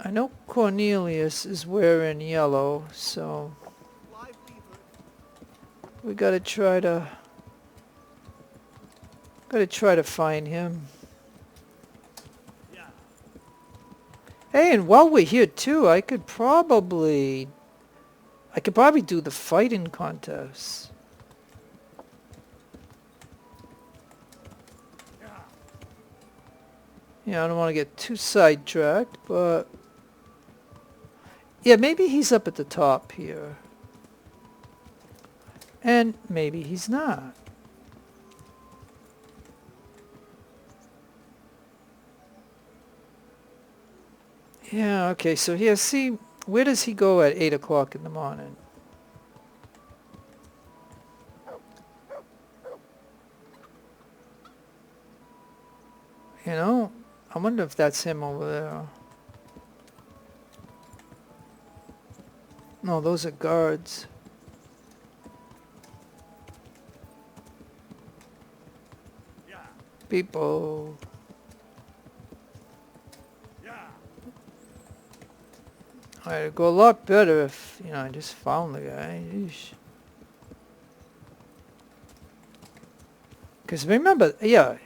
I know Cornelius is wearing yellow, so we gotta try to find him. Hey, and while we're here too, I could probably do the fighting contest. Yeah, I don't want to get too sidetracked, but... yeah, maybe he's up at the top here. And maybe he's not. Yeah, okay, so here, see... where does he go at 8 o'clock in the morning? You know, I wonder if that's him over there. No, those are guards. People. It'd go a lot better if, you know, I just found the guy. Because remember, yeah.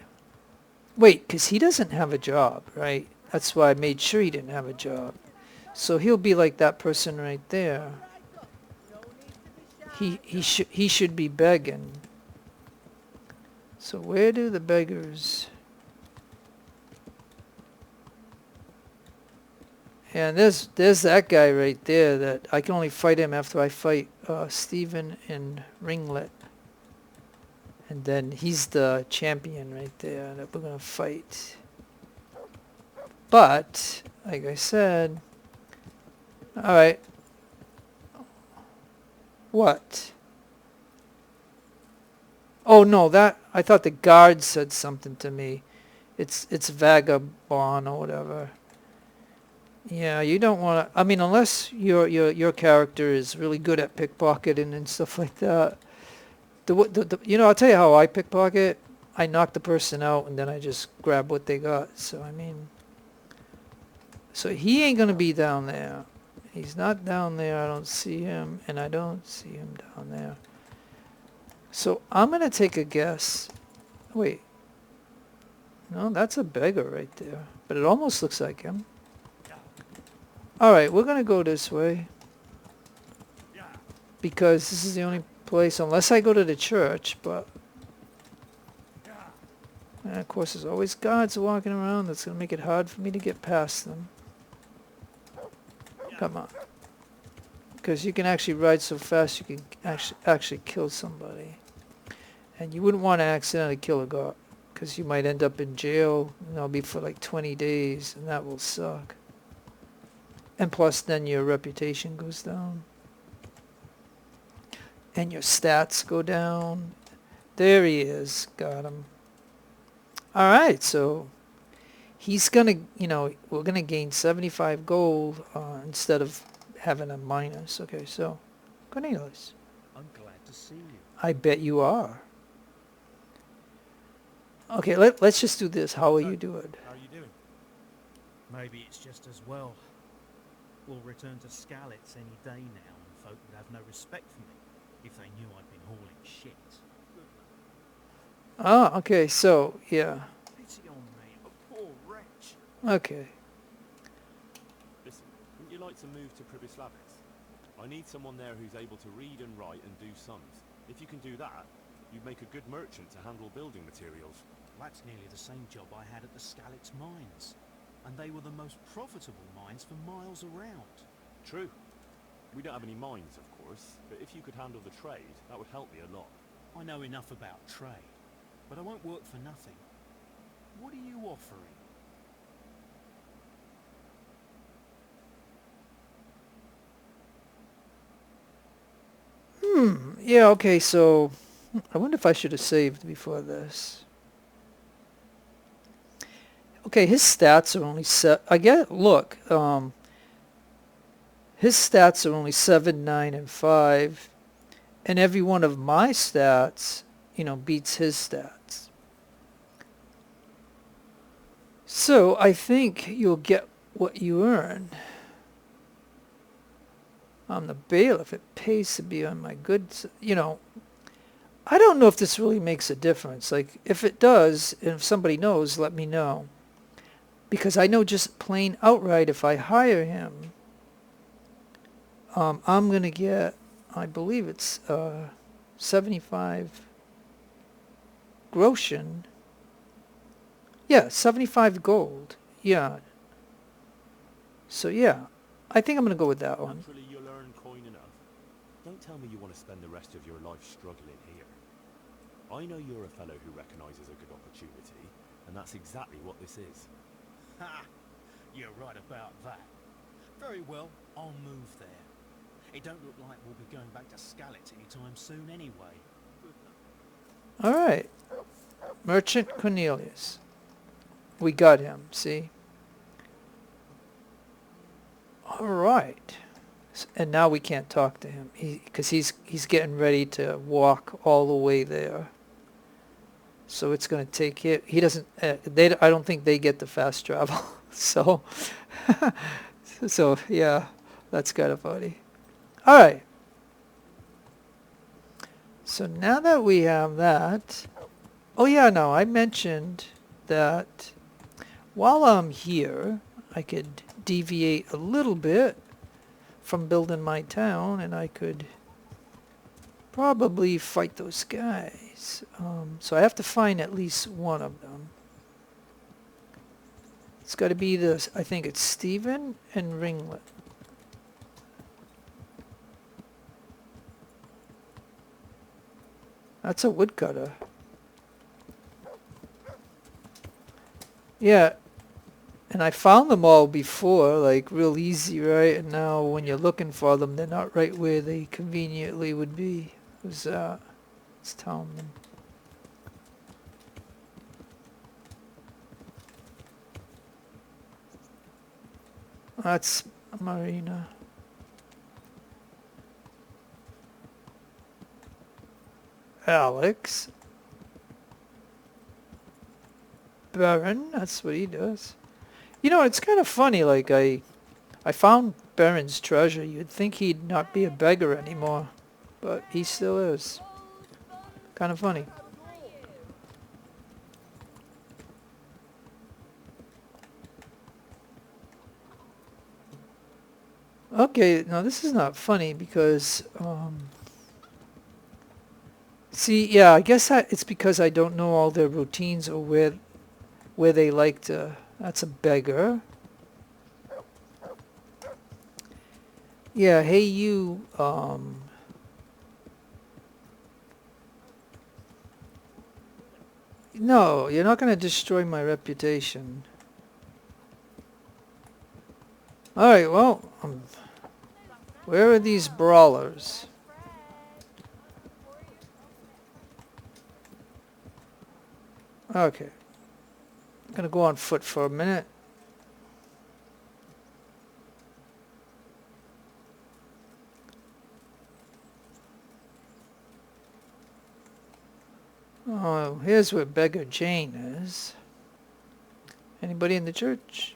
Wait, because he doesn't have a job, right? That's why I made sure he didn't have a job. So he'll be like that person right there. He should be begging. So where do the beggars... and there's that guy right there that I can only fight him after I fight Stephen and Ringlet. And then he's the champion right there that we're going to fight. But, like I said... alright. What? Oh no, that... I thought the guard said something to me. It's vagabond or whatever. Yeah, you don't want to. I mean, unless your character is really good at pickpocketing and stuff like that. You know, I'll tell you how I pickpocket. I knock the person out and then I just grab what they got. So I mean, so he ain't gonna be down there. He's not down there. I don't see him, and I don't see him down there. So I'm gonna take a guess. Wait. No, that's a beggar right there. But it almost looks like him. Alright, we're going to go this way. Because this is the only place, unless I go to the church, but... And of course, there's always guards walking around. That's going to make it hard for me to get past them. Come on. Because you can actually ride so fast, you can actually kill somebody. And you wouldn't want to accidentally kill a guard. Because you might end up in jail, and that'll be for like 20 days, and that will suck. And plus then your reputation goes down. And your stats go down. There he is. Got him. Alright, so he's gonna, you know, we're gonna gain 75 gold instead of having a minus. Okay, so Cornelius. I'm glad to see you. I bet you are. Okay, let's just do this. How are you doing? How are you doing? Maybe it's just as well. We'll return to Skalitz any day now, and folk would have no respect for me if they knew I'd been hauling shit. Ah, okay, so, yeah. Pity on me, a poor wretch. Okay. Listen, wouldn't you like to move to Pribyslavitz? I need someone there who's able to read and write and do sums. If you can do that, you'd make a good merchant to handle building materials. That's nearly the same job I had at the Skalitz mines. And they were the most profitable mines for miles around. True. We don't have any mines, of course, but if you could handle the trade, that would help me a lot. I know enough about trade, but I won't work for nothing. What are you offering? Yeah, okay, so I wonder if I should have saved before this. Okay, his stats are only look, his stats are only 7, 9, and 5, and every one of my stats, you know, beats his stats. So I think you'll get what you earn. I'm the bailiff. It pays to be on my good, you know. I don't know if this really makes a difference. Like, if it does, and if somebody knows, let me know. Because I know just plain outright, if I hire him, I'm going to get, I believe it's 75 groschen. Yeah, 75 gold. Yeah. So, yeah. I think I'm going to go with that one. Naturally, you'll earn coin enough. Don't tell me you want to spend the rest of your life struggling here. I know you're a fellow who recognises a good opportunity, and that's exactly what this is. Ha! You're right about that. Very well, I'll move there. It don't look like we'll be going back to Skalitz anytime soon anyway. All right. Merchant Cornelius. We got him, see? All right. And now we can't talk to him because he's getting ready to walk all the way there. So it's going to take him. He doesn't. I don't think they get the fast travel. So, so yeah, that's kind of funny. All right. So now that we have that, oh yeah, no, I mentioned that while I'm here, I could deviate a little bit from building my town, and I could probably fight those guys. So I have to find at least one of them. It's got to be this. I think it's Stephen and Ringlet. That's a woodcutter. Yeah. And I found them all before, like real easy, right? And now when you're looking for them, they're not right where they conveniently would be. Let's tell them. That's Marina. Alex. Baron, that's what he does. You know, it's kind of funny, like I found Baron's treasure. You'd think he'd not be a beggar anymore, but he still is. Kind of funny. Okay, now this is not funny because, see, yeah, I guess it's because I don't know all their routines or where they like to. That's a beggar. Yeah, hey you, no, you're not going to destroy my reputation. Alright, well, where are these brawlers? Okay. I'm going to go on foot for a minute. Oh, here's where Beggar Jane is. Anybody in the church?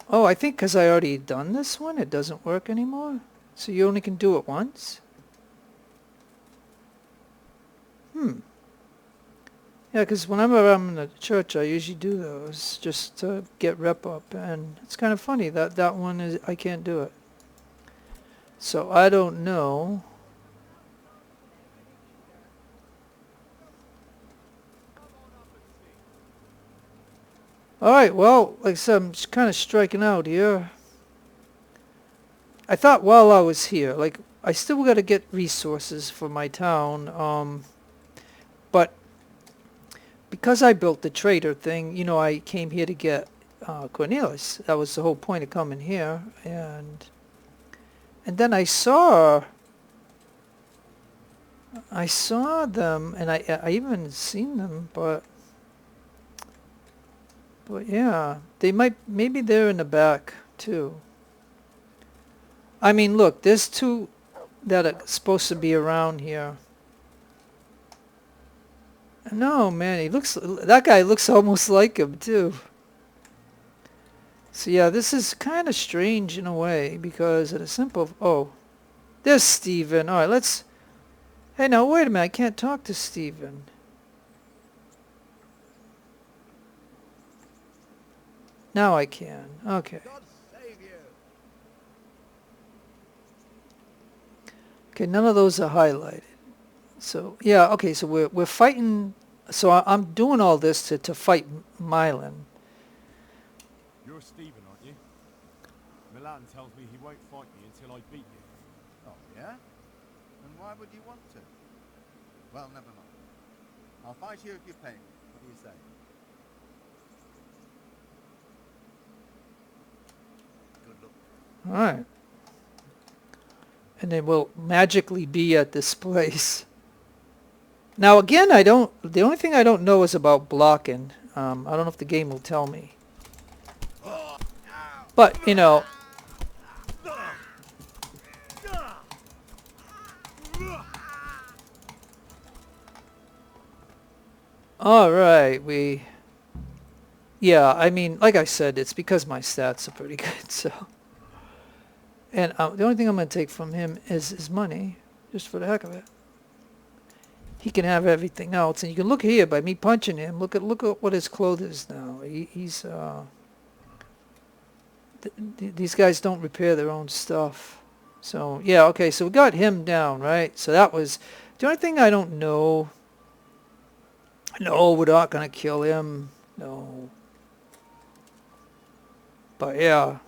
Oh, I think because I already done this one, it doesn't work anymore. So you only can do it once? Yeah, because whenever I'm in the church, I usually do those just to get rep up. And it's kind of funny that one is, I can't do it. So I don't know. Alright, well, like I said, I'm just kind of striking out here. I thought while I was here, like, I still got to get resources for my town, but because I built the trader thing, you know, I came here to get Cornelius. That was the whole point of coming here, and then I saw them, and I even seen them, but yeah, maybe they're in the back too. I mean, look, there's two that are supposed to be around here. No, man, that guy looks almost like him too. So yeah, this is kind of strange in a way because of the simple, oh, there's Stephen. All right, hey, now wait a minute, I can't talk to Stephen. Now I can. Okay. Okay, none of those are highlighted. So yeah, okay. So we're fighting. So I'm doing all this to fight Milan. You're Stephen, aren't you? Milan tells me he won't fight me until I beat you. Oh yeah? And why would you want to? Well, never mind. I'll fight you if you pay me. What do you say? Good luck. All right. And then we'll magically be at this place. Now again, the only thing I don't know is about blocking. I don't know if the game will tell me. But, you know. Alright, yeah, I mean, like I said, it's because my stats are pretty good, so. And the only thing I'm going to take from him is his money, just for the heck of it. He can have everything else, and you can look here by me punching him. Look at what his clothes is now. He's these guys don't repair their own stuff. So yeah, okay. So we got him down, right? So that was the only thing I don't know. No, we're not gonna kill him. No. But yeah.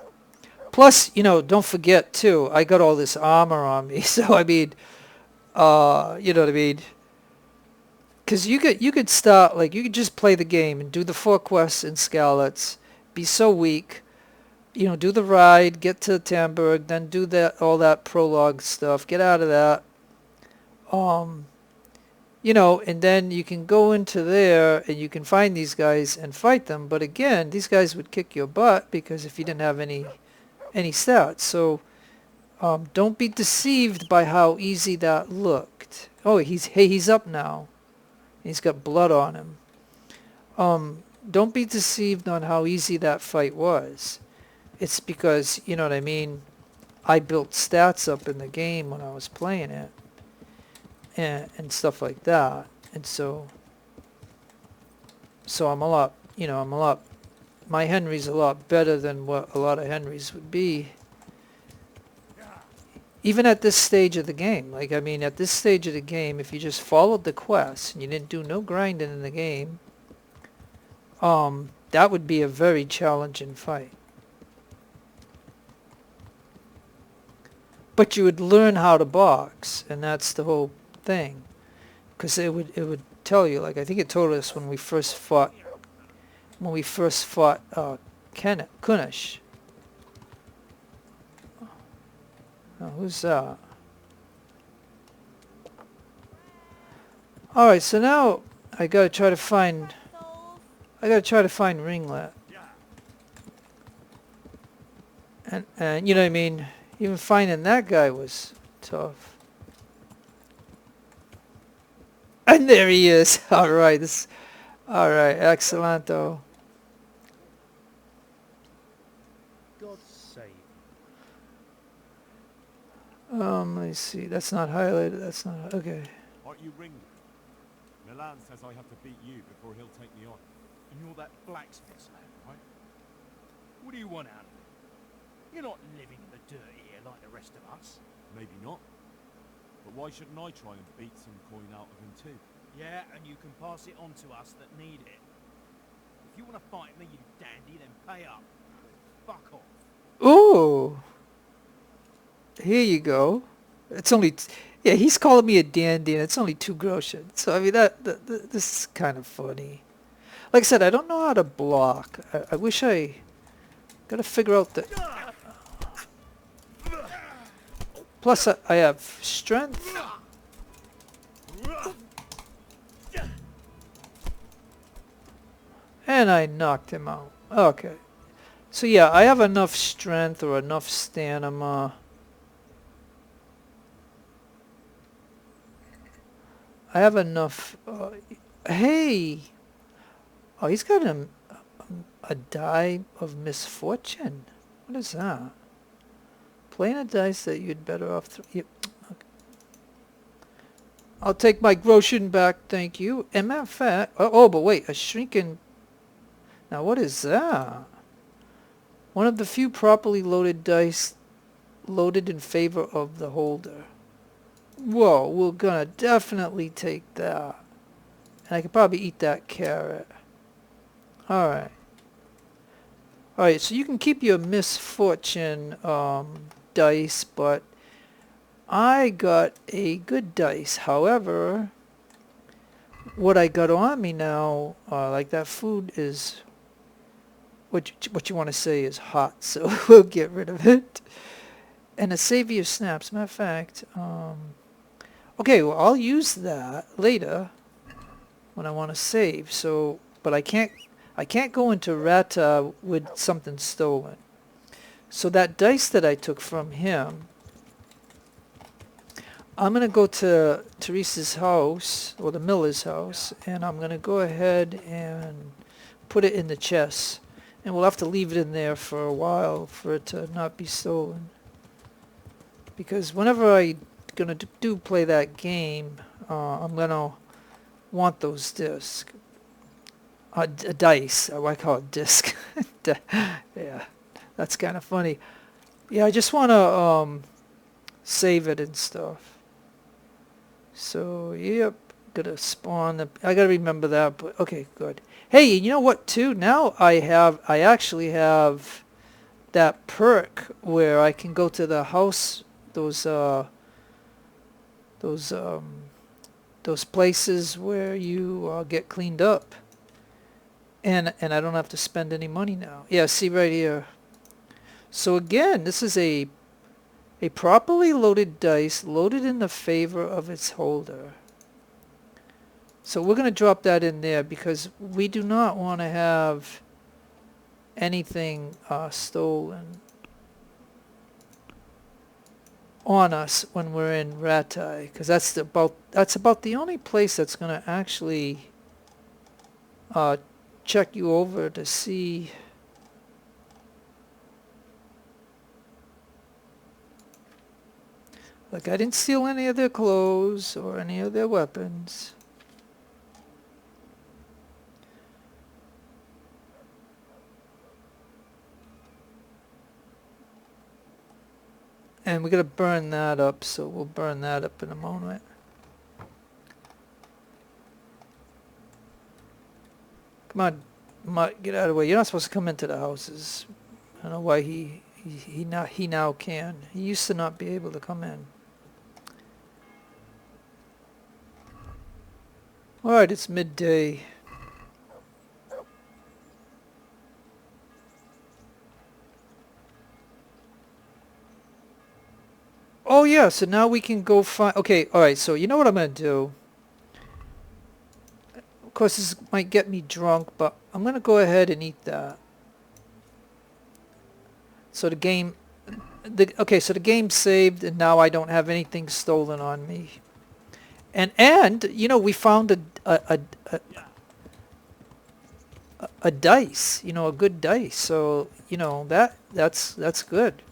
Plus, you know, don't forget too, I got all this armor on me. So I mean, you know what I mean? Because you could start, like, you could just play the game and do the 4 quests in Skalitz, be so weak, you know, do the ride, get to Talmberg, then do all that prologue stuff, get out of that, you know, and then you can go into there and you can find these guys and fight them. But again, these guys would kick your butt because if you didn't have any stats. So don't be deceived by how easy that looked. Oh, he's up now. He's got blood on him. Don't be deceived on how easy that fight was. It's because, you know what I mean, I built stats up in the game when I was playing it. And stuff like that. And so I'm a lot, my Henry's a lot better than what a lot of Henrys would be. Even at this stage of the game. Like, I mean, at this stage of the game, if you just followed the quest and you didn't do no grinding in the game, that would be a very challenging fight. But you would learn how to box, and that's the whole thing. Because it would tell you, like, I think it told us when we first fought Kunish. Oh, who's that? Alright, so now I gotta try to find Ringlet. And you know what I mean? Even finding that guy was tough. And there he is. Alright, excellento. God save. Let me see. That's not highlighted. That's not okay. Aren't you Ringlet? Milan says I have to beat you before he'll take me on. And you're that blacksmith's lad, right? What do you want out of me? You're not living in the dirt here like the rest of us. Maybe not. But why shouldn't I try and beat some coin out of him too? Yeah, and you can pass it on to us that need it. If you want to fight me, you dandy, then pay up. Fuck off. Ooh. Here you go. It's only, yeah, he's calling me a dandy, and it's only 2 groschen. So, I mean, this is kind of funny. Like I said, I don't know how to block. I wish I... Gotta figure out the... Plus, I have strength. And I knocked him out. Okay. So, yeah, I have enough strength or enough stamina. I have enough... hey! Oh, he's got a die of misfortune. What is that? Playing a dice that you'd better off... Yep. Okay. I'll take my groschen back, thank you. And matter of fact... Oh, but wait, a shrinking... Now, what is that? One of the few properly loaded dice loaded in favor of the holder. Whoa, we're gonna definitely take that. And I could probably eat that carrot. Alright. Alright, so you can keep your misfortune dice, but I got a good dice. However, what I got on me now, like that food is... What you want to say is hot, so we'll get rid of it. And a savior snaps. Matter of fact, okay, well, I'll use that later when I want to save. So, but I can't go into Rattay with something stolen. So that dice that I took from him, I'm gonna go to Teresa's house, or the miller's house, and I'm gonna go ahead and put it in the chest. And we'll have to leave it in there for a while for it to not be stolen. Because whenever I'm going to do play that game, I'm going to want those discs. Dice. I call it disc. Yeah, that's kind of funny. Yeah, I just want to save it and stuff. So, yep. Gotta spawn. I gotta remember that, but okay, good. Hey, you know what too? Now I actually have that perk where I can go to the house, those places where you get cleaned up, and I don't have to spend any money now. Yeah, see right here. So again, this is a properly loaded dice, loaded in the favor of its holder. So we're going to drop that in there because we do not want to have anything stolen on us when we're in Rattay, because that's about the only place that's going to actually check you over to see. Like, I didn't steal any of their clothes or any of their weapons. And we're going to burn that up, so we'll burn that up in a moment. Come on, Mutt, get out of the way. You're not supposed to come into the houses. I don't know why he now can. He used to not be able to come in. Alright, it's midday. Oh yeah, so now we can go find... Okay, alright, so you know what I'm going to do? Of course, this might get me drunk, but I'm going to go ahead and eat that. So the game... Okay, so the game's saved, and now I don't have anything stolen on me. And you know, we found a dice, you know, a good dice. So, you know, that's good.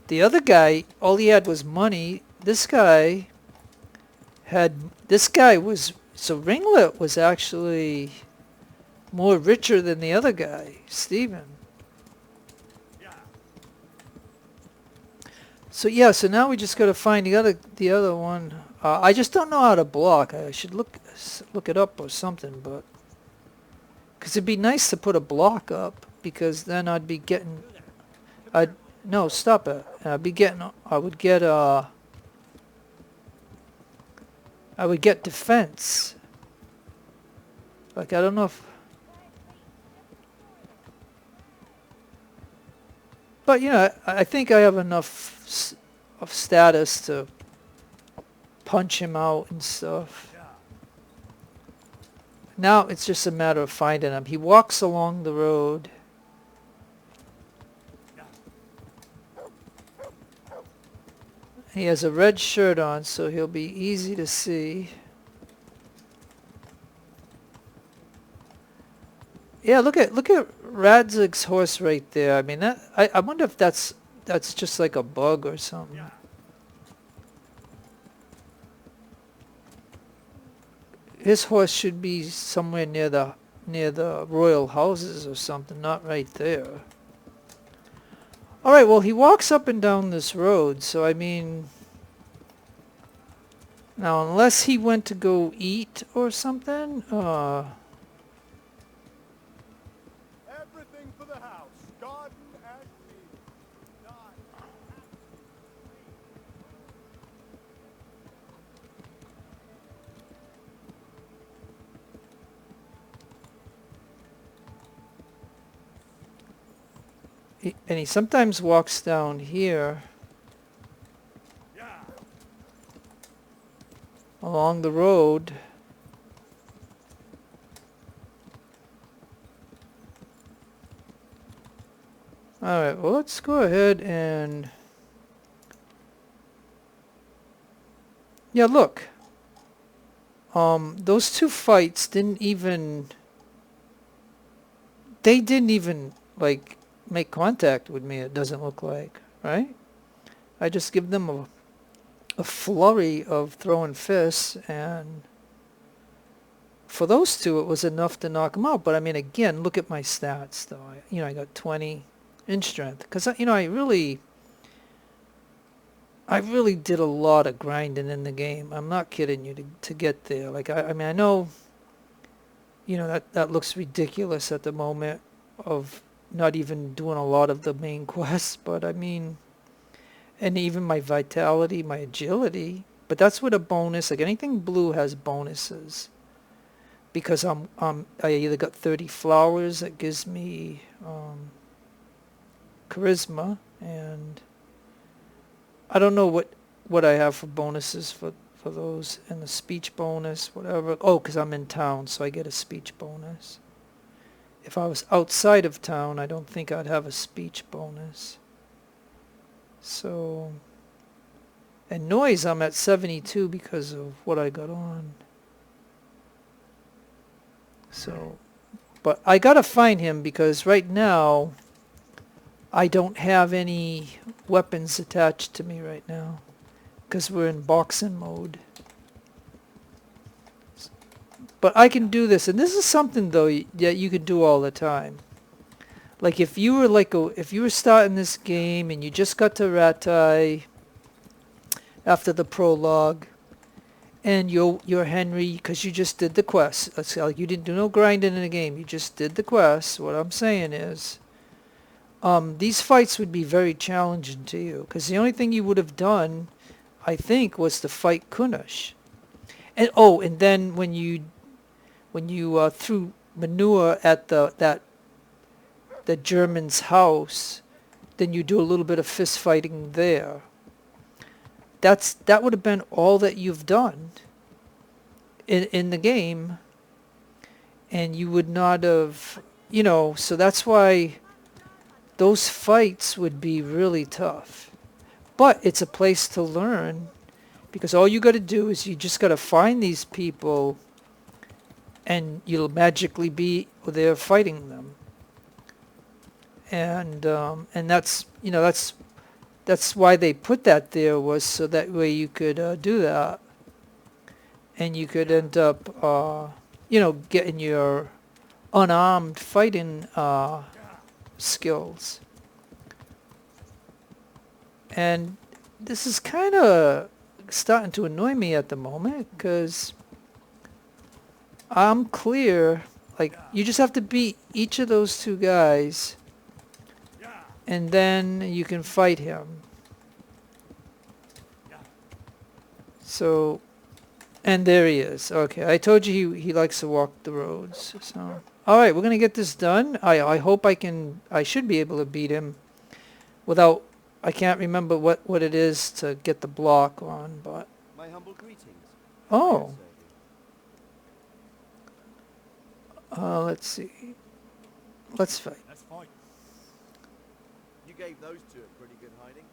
The other guy, all he had was money. This guy was, so Ringlet was actually more richer than the other guy, Stephen. So yeah, so now we just got to find the other one. I just don't know how to block. I should look it up or something, but because it'd be nice to put a block up, because then I'd be getting. No, stop it. I would get defense. Like, I don't know if. But, you know, I think I have enough of status to punch him out and stuff. Now it's just a matter of finding him. He walks along the road. He has a red shirt on, so he'll be easy to see. Yeah, look at Radzig's horse right there. I mean, I wonder if that's just like a bug or something. His horse should be somewhere near the royal houses or something, not right there. All right, well, he walks up and down this road, so I mean, now unless he went to go eat or something, Everything for the house, garden and field. and he sometimes walks down here along the road. Alright, well, let's go ahead and... Yeah, look. Those two fights didn't even... They didn't even, like, make contact with me, it doesn't look like, right? I just give them a flurry of throwing fists, and for those two it was enough to knock them out. But I mean, again, look at my stats though. I got 20 in strength, because I really did a lot of grinding in the game. I'm not kidding you, to get there. Like, I mean, I know, that looks ridiculous at the moment of not even doing a lot of the main quests, but I mean, and even my vitality, my agility, but that's with a bonus. Like, anything blue has bonuses, because I either got 30 flowers that gives me charisma, and I don't know what I have for bonuses for those, and the speech bonus, whatever. Oh, because I'm in town, so I get a speech bonus. If I was outside of town, I don't think I'd have a speech bonus. So, and noise, I'm at 72 because of what I got on. So, but I gotta find him because right now I don't have any weapons attached to me right now because we're in boxing mode. But I can do this, and this is something though that you can do all the time. Like if you were if you were starting this game and you just got to Rattay after the prologue, and you're Henry because you just did the quest. It's like you didn't do no grinding in the game. You just did the quest. What I'm saying is, these fights would be very challenging to you because the only thing you would have done, I think, was to fight Kunosh. And oh, and then when you threw manure at the German's house, then you do a little bit of fist fighting there. That would have been all that you've done in the game, and you would not have, so that's why those fights would be really tough. But it's a place to learn, because all you got to do is you just got to find these people, and you'll magically be there fighting them. And that's why they put that there, was so that way you could do that, and you could end up, getting your unarmed fighting skills. And this is kind of starting to annoy me at the moment because I'm clear. Like, you just have to beat each of those two guys, and then you can fight him. So, and there he is. Okay, I told you he likes to walk the roads. So, all right, we're gonna get this done. I hope I should be able to beat him without. I can't remember what it is to get the block on, but. My humble greetings. Oh. Let's see. Let's fight. Let's fight. You gave those two a pretty good hiding,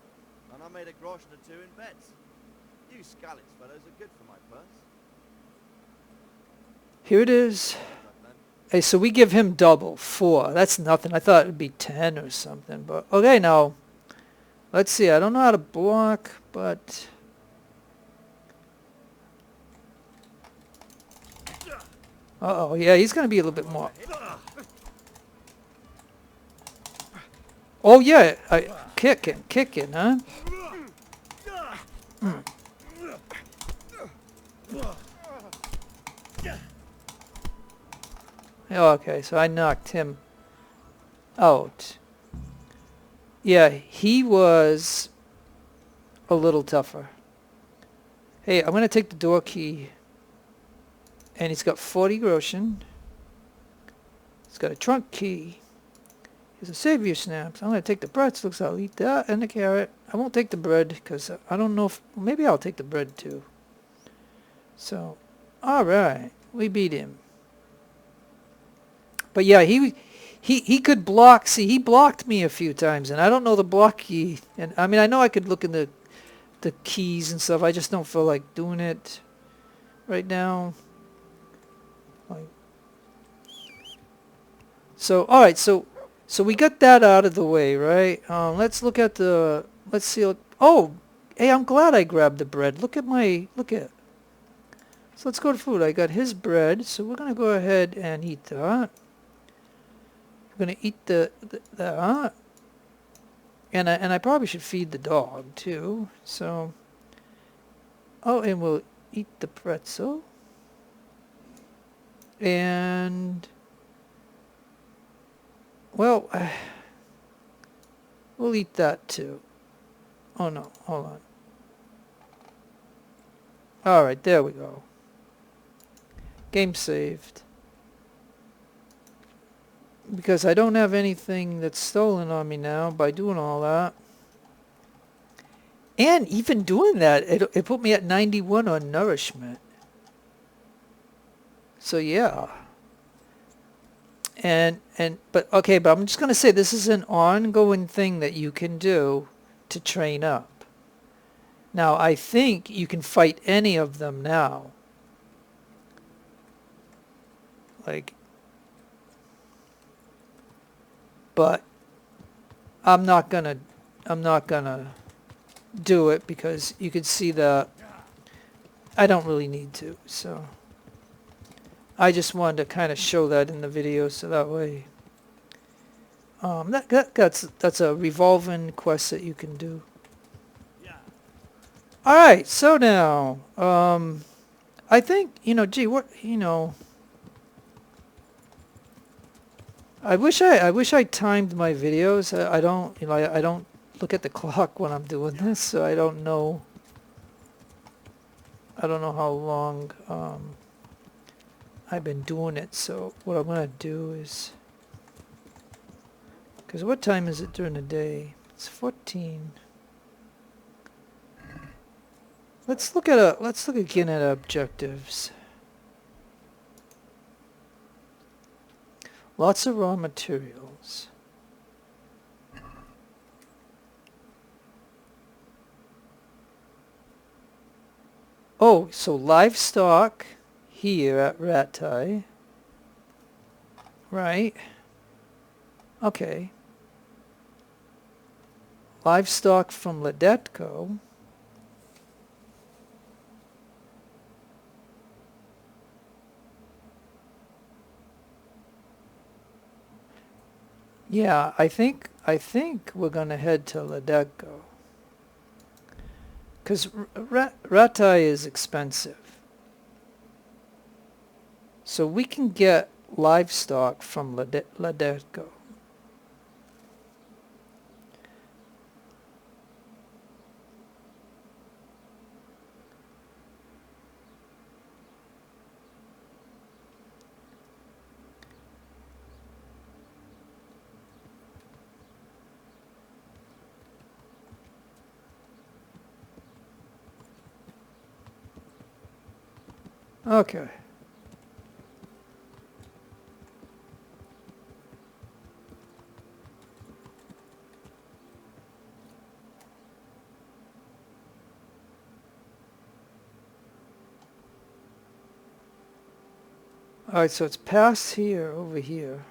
and I made a groschen or two in bets. You Scalitz fellows are good for my purse. Here it is. Hey, so we give him double, 4. That's nothing. I thought it would be 10 or something. But okay, now let's see. I don't know how to block, but uh-oh, yeah, he's gonna be a little bit more. Oh yeah, kicking, huh? Okay, so I knocked him out. Yeah, he was a little tougher. Hey, I'm gonna take the door key. And he's got 40 groschen. He's got a trunk key. He's a savior snaps. I'm going to take the breadsticks. I'll eat that and the carrot. I won't take the bread because I don't know if... Maybe I'll take the bread too. So, alright. We beat him. But yeah, he could block. See, he blocked me a few times. And I don't know the block key. And I mean, I know I could look in the keys and stuff. I just don't feel like doing it right now. So, all right, so we got that out of the way, right? Let's look at let's see. Oh, hey, I'm glad I grabbed the bread. Look at. So let's go to food. I got his bread, so we're going to go ahead and eat that. We're going to eat that. And I probably should feed the dog, too. So, oh, and we'll eat the pretzel. And... well, we'll eat that too. Oh no, hold on. Alright, there we go. Game saved. Because I don't have anything that's stolen on me now by doing all that. And even doing that, it put me at 91 on nourishment. So yeah. But I'm just going to say this is an ongoing thing that you can do to train up. Now, I think you can fight any of them now. But I'm not gonna do it because you could see that I don't really need to. So I just wanted to kind of show that in the video, so that way that's a revolving quest that you can do. All right, so now I think I wish I timed my videos. I don't look at the clock when I'm doing this, so I don't know how long I've been doing it. So what I'm gonna do is, because what time is it during the day? It's 14. Let's look again at objectives. Lots of raw materials. Oh, so livestock here at Rattay. Right. Okay. Livestock from Ledetchko. Yeah, I think we're gonna head to Ledetchko. Because Rattay is expensive. So we can get livestock from Ledetchko. Okay. All right, so it's past here, over here.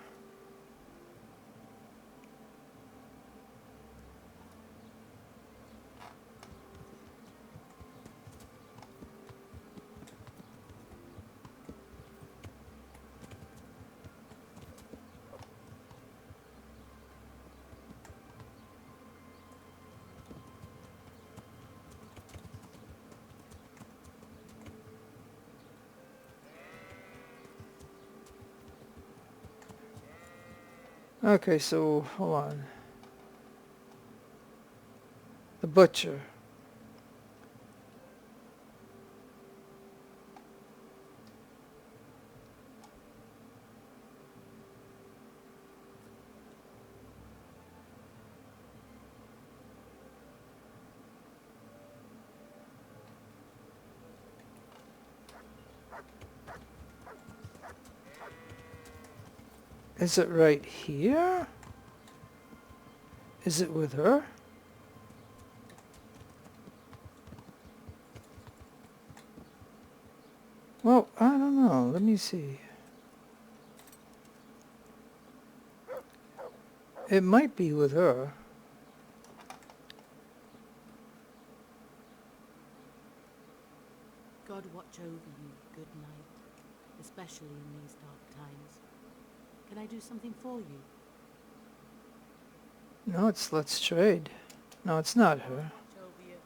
Okay, so hold on. The butcher. Is it right here? Is it with her? Well, I don't know. Let me see. It might be with her. God watch over you, good night, especially in these dark times. Can I do something for you? No, it's let's trade. No, it's not her. Watch over you.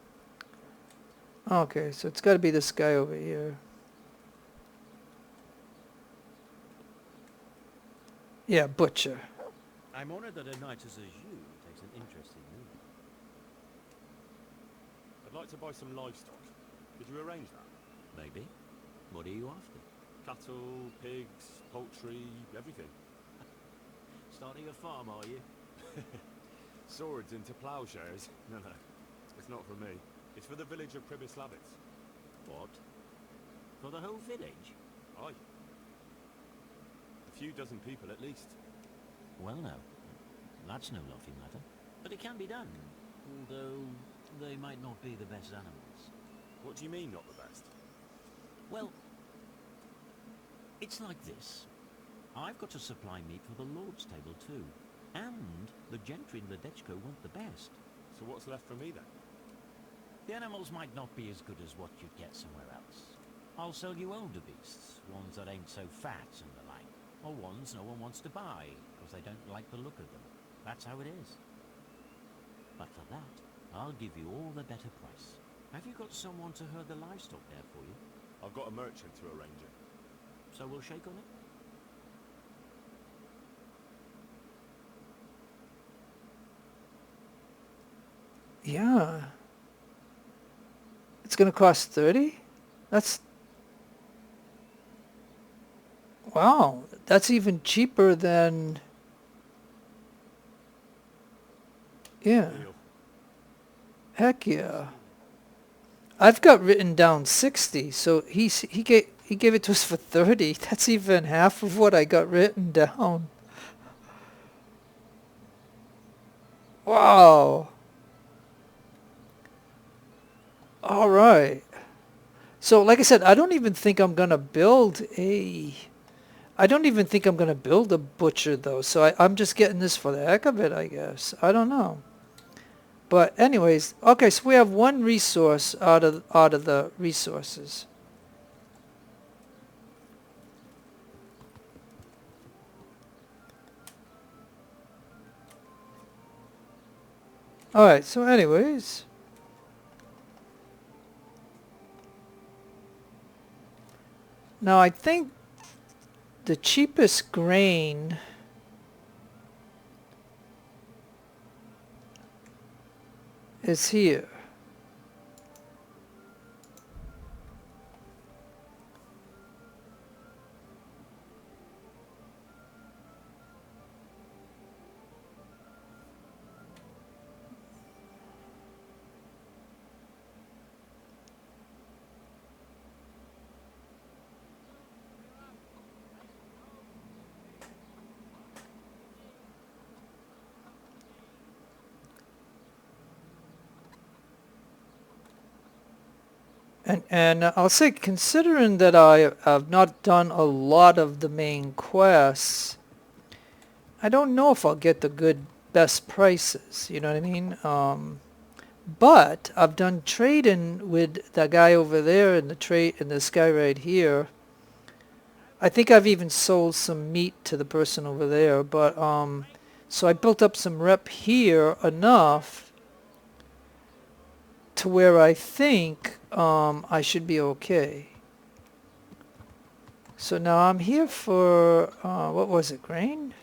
Okay, so it's got to be this guy over here. Yeah, butcher. I'm honored that a knight as you takes an interest in me. I'd like to buy some livestock. Could you arrange that? Maybe. What are you after? Cattle, pigs, poultry, everything. Starting a farm, are you? Swords into plowshares? No. It's not for me. It's for the village of Pribyslavitz. What? For the whole village? Aye. A few dozen people at least. Well, no. That's no laughing matter. But it can be done. Although they might not be the best animals. What do you mean, not the best? Well, it's like this. I've got to supply meat for the Lord's table too. And the gentry in Ledetchko want the best. So what's left for me then? The animals might not be as good as what you'd get somewhere else. I'll sell you older beasts, ones that ain't so fat and the like. Or ones no one wants to buy, because they don't like the look of them. That's how it is. But for that, I'll give you all the better price. Have you got someone to herd the livestock there for you? I've got a merchant to arrange it. So we'll shake on it? Yeah. It's gonna cost 30? That's... Wow, that's even cheaper than... Yeah. Deal. Heck yeah. I've got written down 60, so he gave it to us for 30. That's even half of what I got written down. Wow. All right. So like I said, I don't even think I'm going to build a butcher though. So I'm just getting this for the heck of it, I guess. I don't know. But anyways, okay, so we have one resource out of the resources. All right, so anyways, now I think the cheapest grain is here. And I'll say, considering that I have not done a lot of the main quests, I don't know if I'll get the best prices, you know what I mean? But I've done trading with that guy over there and this guy right here. I think I've even sold some meat to the person over there, but so I built up some rep here enough to where I think I should be okay. So now I'm here for, what was it, grain?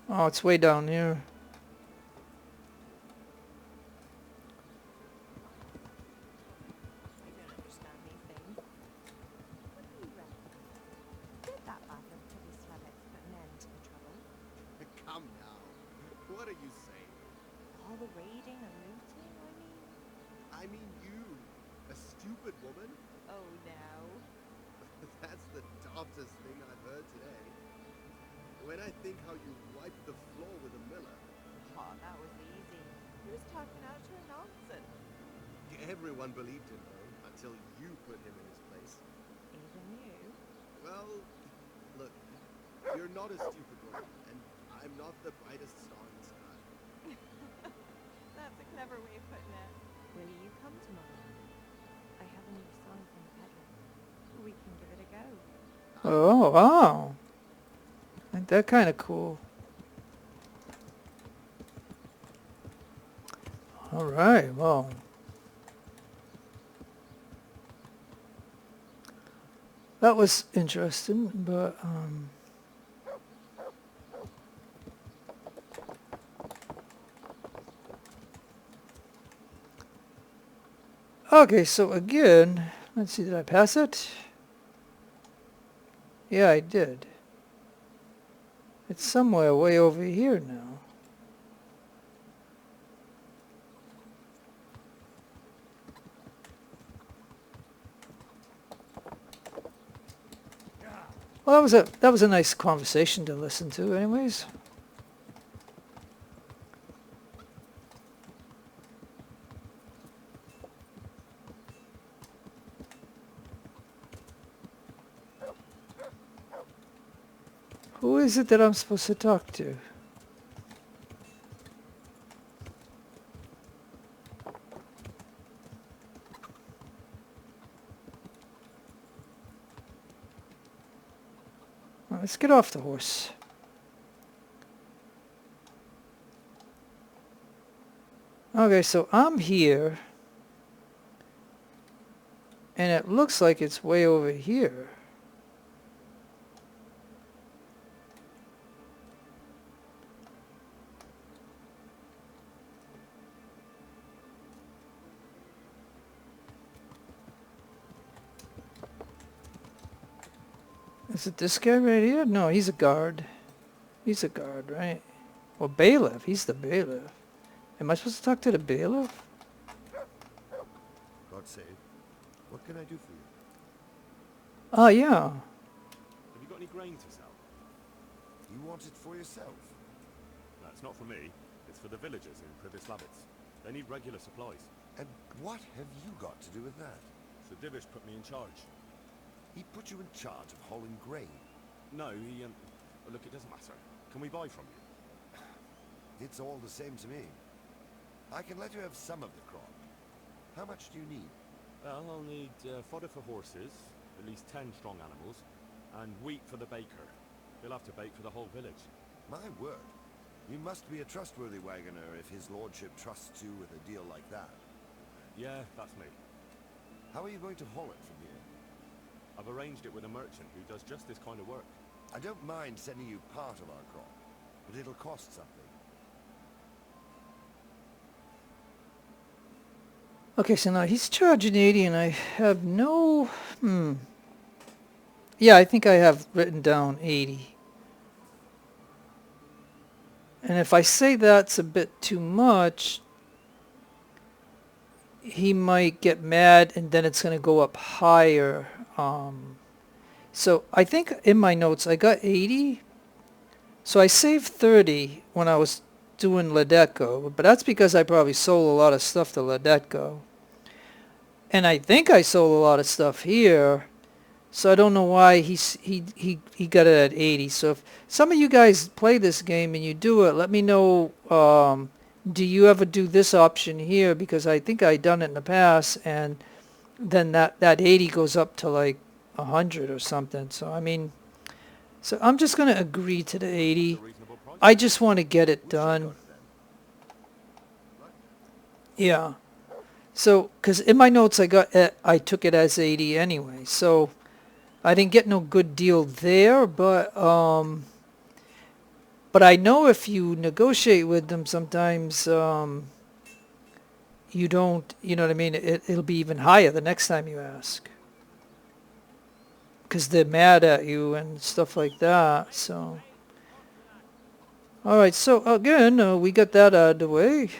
Oh, it's way down here. Come now. What are you saying? All the raiding and looting, I mean you, a stupid woman? Oh no. That's the daftest thing I've heard today. When I think how you wiped the floor with a miller. Oh, that was easy. He was talking out your nonsense. Everyone believed him though, until you put him in his place. Even you? Well, look, you're not a stupid woman, and I'm not the brightest star in the sky. That's a clever way of putting it. Will you come tomorrow? I have a new song from the peddler. We can give it a go. Oh, wow. Ain't that kind of cool? All right, well. That was interesting, but Okay, so again, let's see, did I pass it? Yeah, I did. It's somewhere way over here now. Well, that was a nice conversation to listen to, anyways. Who is it that I'm supposed to talk to? Well, let's get off the horse. Okay, so I'm here. And it looks like it's way over here. Is it this guy right here? No, he's a guard. He's a guard, right? Well, bailiff. He's the bailiff. Am I supposed to talk to the bailiff? God save. What can I do for you? Oh, yeah. Have you got any grain to sell? You want it for yourself? No, it's not for me. It's for the villagers in Pribyslavitz. They need regular supplies. And what have you got to do with that? So Divish put me in charge. He put you in charge of hauling grain? No, he, well, look, it doesn't matter. Can we buy from you? It's all the same to me. I can let you have some of the crop. How much do you need? Well, I'll need fodder for horses, at least 10 strong animals, and wheat for the baker. He'll have to bake for the whole village. My word. You must be a trustworthy wagoner if his lordship trusts you with a deal like that. Yeah, that's me. How are you going to haul it from here? I've arranged it with a merchant who does just this kind of work. I don't mind sending you part of our crop, but it'll cost something. Okay, so now he's charging 80 and I have no... Yeah, I think I have written down 80. And if I say that's a bit too much, he might get mad and then it's going to go up higher. So I think in my notes I got 80. So I saved 30 when I was doing Ledetchko, but that's because I probably sold a lot of stuff to Ledetchko. And I think I sold a lot of stuff here. So I don't know why he got it at 80. So if some of you guys play this game and you do it, let me know, do you ever do this option here? Because I think I done it in the past, and then that 80 goes up to like 100 or something. So I mean, so I'm just going to agree to the 80. I just want to get it done. Yeah. So, because in my notes I took it as 80 anyway. So I didn't get no good deal there, but I know if you negotiate with them, sometimes you don't, you know what I mean? It'll be even higher the next time you ask, because they're mad at you and stuff like that. So, all right. So again, we got that out of the way.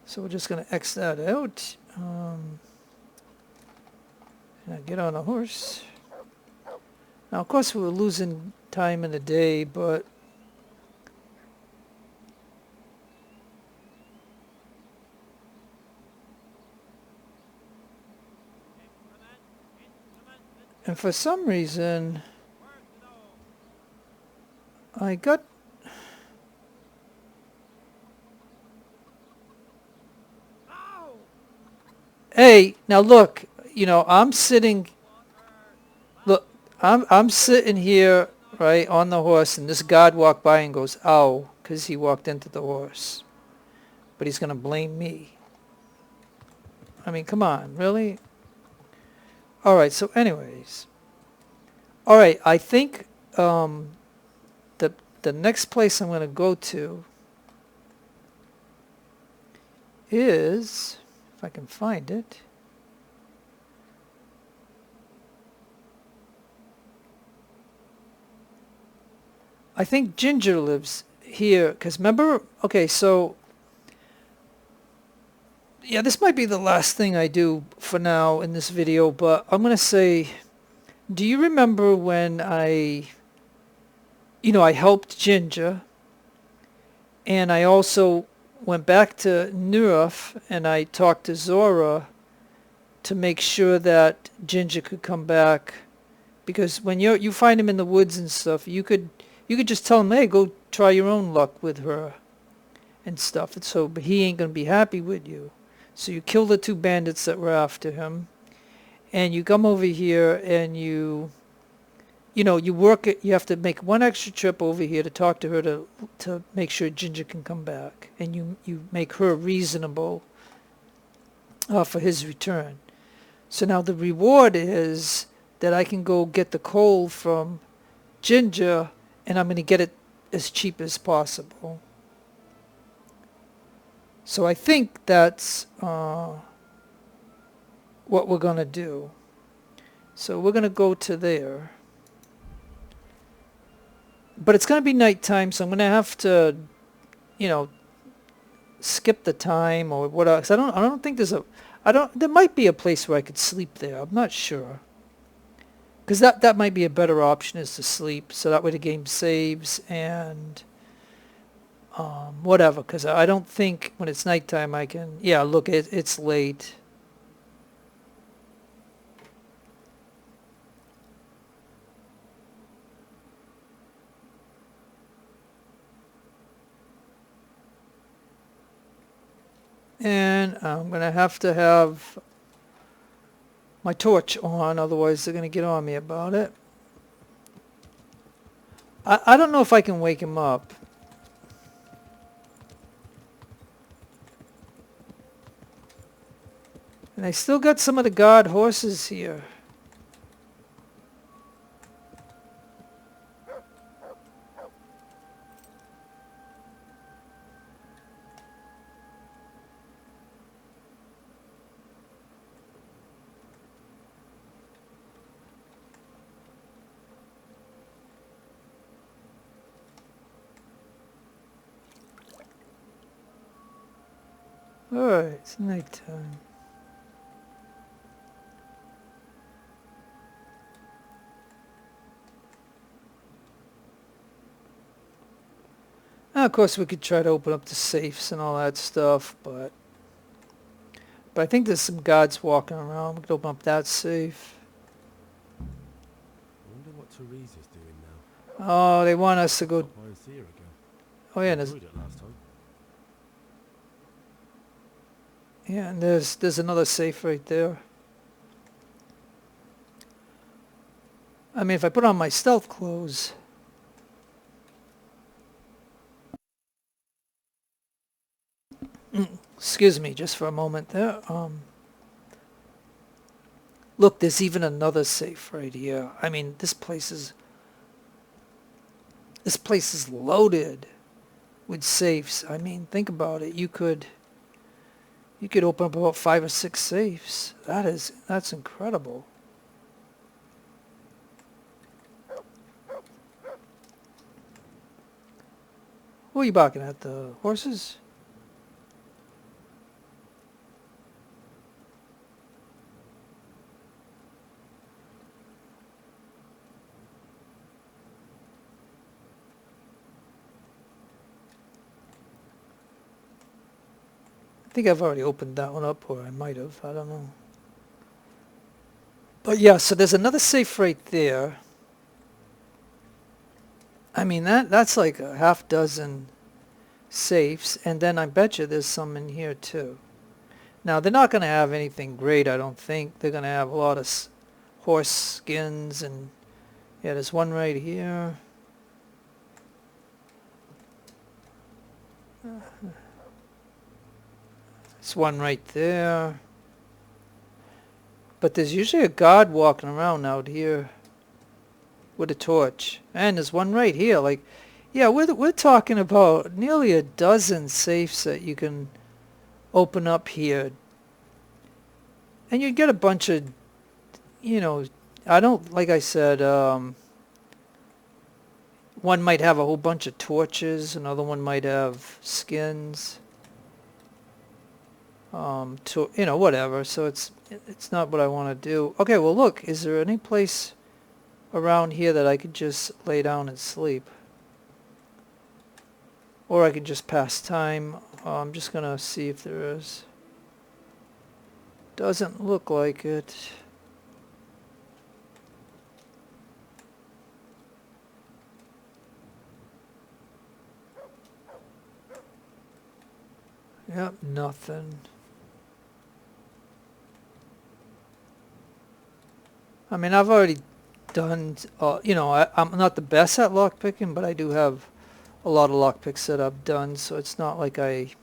So we're just going to X that out. And get on a horse. Now, of course, we're losing time in the day, but and for some reason I got Hey, now look, you know, I'm sitting here, right, on the horse, and this guard walked by and goes, ow, because he walked into the horse. But he's going to blame me. I mean, come on, really? All right, so anyways. All right, I think the next place I'm going to go to is... If I can find it. I think Ginger lives here, because remember, okay, so, yeah, this might be the last thing I do for now in this video, but I'm going to say, do you remember when I helped Ginger, and I also went back to Neuhof, and I talked to Zora to make sure that Ginger could come back, because when you find him in the woods and stuff, you could just tell him, hey, go try your own luck with her and stuff. And so, but he ain't going to be happy with you. So you kill the 2 bandits that were after him. And you come over here and you work it. You have to make 1 extra trip over here to talk to her to make sure Ginger can come back. And you make her reasonable for his return. So now the reward is that I can go get the coal from Ginger, and I'm going to get it as cheap as possible. So I think that's what we're going to do. So we're going to go to there. But it's going to be nighttime, so I'm going to have to, skip the time or whatever. 'Cause I don't think there might be a place where I could sleep there. I'm not sure. Because that might be a better option, is to sleep, so that way the game saves and whatever. Because I don't think when it's nighttime I can... Yeah, look, it's late. And I'm going to have my torch on, otherwise they're going to get on me about it. I don't know if I can wake him up. And I still got some of the guard horses here. Alright, it's nighttime. Now, of course, we could try to open up the safes and all that stuff, but I think there's some guards walking around. We could open up that safe. I wonder what Teresa's doing now. Oh, they want us to go... I was here again. Oh, yeah, I there's... enjoyed it last time. Yeah, and there's another safe right there. I mean, if I put on my stealth clothes... Excuse me, just for a moment there. Look, there's even another safe right here. I mean, this place is loaded with safes. I mean, think about it. You could open up about 5 or 6 safes. That's incredible. Who are you barking at? The horses? I think I've already opened that one up, or I might have. I don't know. But yeah, so there's another safe right there. I mean, that's like a half dozen safes, and then I bet you there's some in here too. Now, they're not going to have anything great, I don't think. They're going to have a lot of horse skins, and yeah, there's one right here. There's one right there. But there's usually a guard walking around out here with a torch. And there's one right here. Like, yeah, we're talking about nearly a dozen safes that you can open up here And you get a bunch of, you know, I don't, like I said, one might have a whole bunch of torches, another one might have skins, to, you know, whatever. So it's not what I want to do. Okay, well look, is there any place around here that I could just lay down and sleep? Or I could just pass time. I'm just going to see if there is. Doesn't look like it. Yep, nothing. I mean, I've already done, you know, I'm not the best at lockpicking, but I do have a lot of lockpicks that I've done, so it's not like I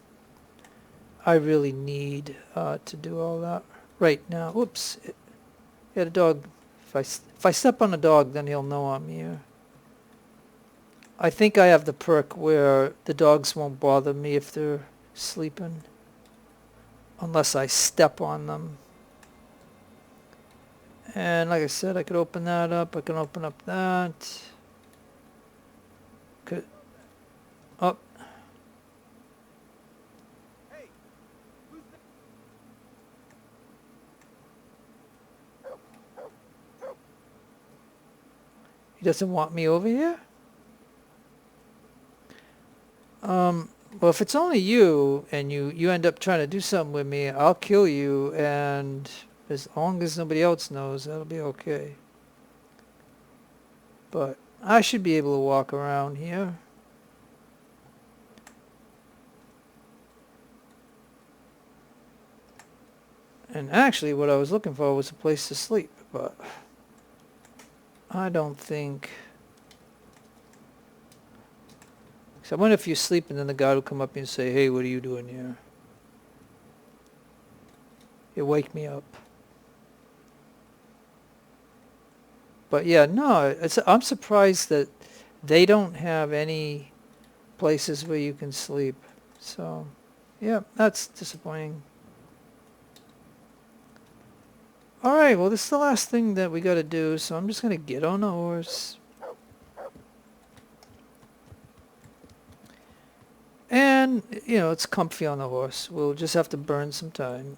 really need to do all that right now. Whoops. Yeah, the dog, if I step on the dog, then he'll know I'm here. I think I have the perk where the dogs won't bother me if they're sleeping, unless I step on them. And like I said, I could open that up. I can open up that. Could up. He doesn't want me over here? Well, if it's only you, and you end up trying to do something with me, I'll kill you, and as long as nobody else knows, that'll be okay. But I should be able to walk around here. And actually, what I was looking for was a place to sleep, but I don't think... So I wonder if you sleep and then the guy will come up and say, hey, what are you doing here? You wake me up. But yeah, no, I'm surprised that they don't have any places where you can sleep. So, yeah, that's disappointing. Alright, well, this is the last thing that we got to do, so I'm just going to get on the horse. And, you know, it's comfy on the horse. We'll just have to burn some time.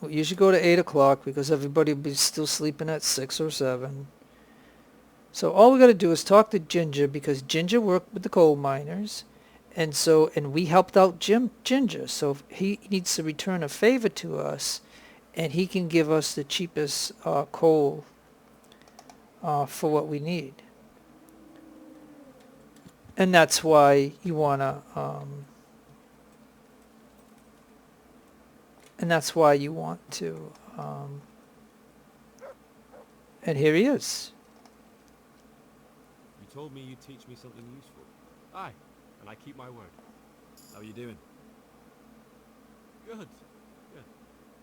We usually go to 8 o'clock because everybody will be still sleeping at 6 or 7. So all we got to do is talk to Ginger, because Ginger worked with the coal miners. And we helped out Ginger. So he needs to return a favor to us, and he can give us the cheapest coal for what we need. And that's why you want to, and here he is. You told me you'd teach me something useful. Aye, and I keep my word. How are you doing? Good, good.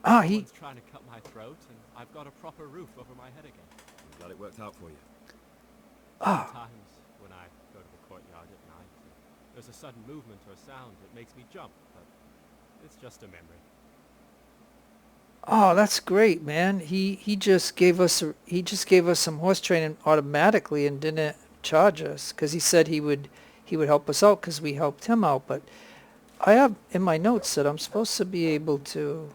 Someone's trying to cut my throat, and I've got a proper roof over my head again. I'm glad it worked out for you. Sometimes when I go to the courtyard at night, there's a sudden movement or sound that makes me jump, but it's just a memory. Oh, that's great, man. He just gave us some horse training automatically and didn't charge us, because he said he would help us out because we helped him out. But I have in my notes that I'm supposed to be able to.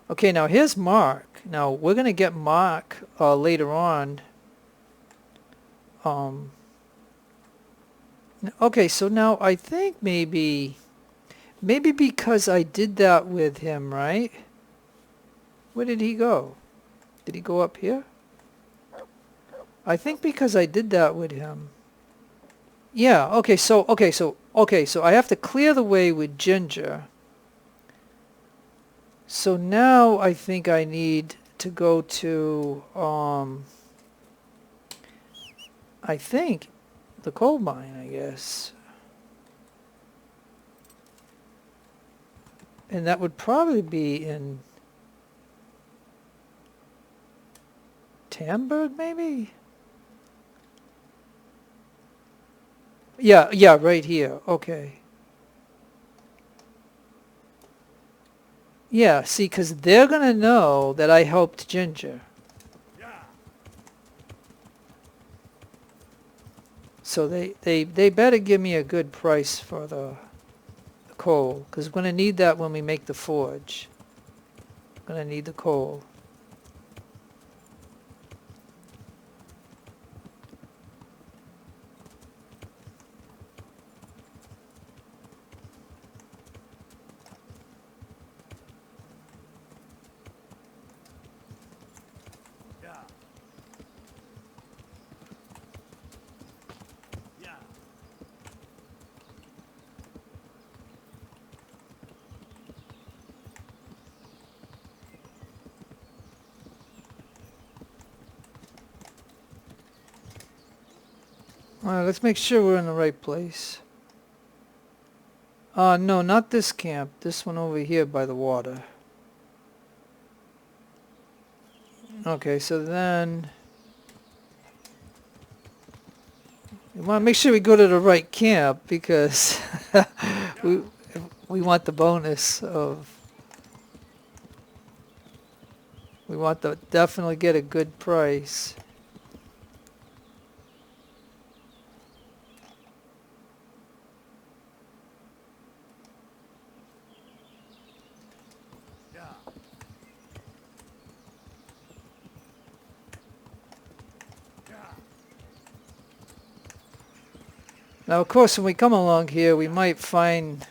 Okay, now here's Mark. Now we're gonna get Mark later on. Okay, so now I think maybe because I did that with him, right? Where did he go? Did he go up here? I think because I did that with him. Yeah, okay, so I have to clear the way with Ginger. So now I think I need to go to I think the coal mine, I guess. And that would probably be in Talmberg, maybe? Yeah, yeah, right here. Okay. Yeah, see, because they're going to know that I helped Ginger. So they better give me a good price for the coal, because we're going to need that when we make the forge. We're going to need the coal. All right, let's make sure we're in the right place. No, not this camp. This one over here by the water. Okay, so then we want to make sure we go to the right camp because we want the bonus of. We want to definitely get a good price. Now, of course, when we come along here, we might find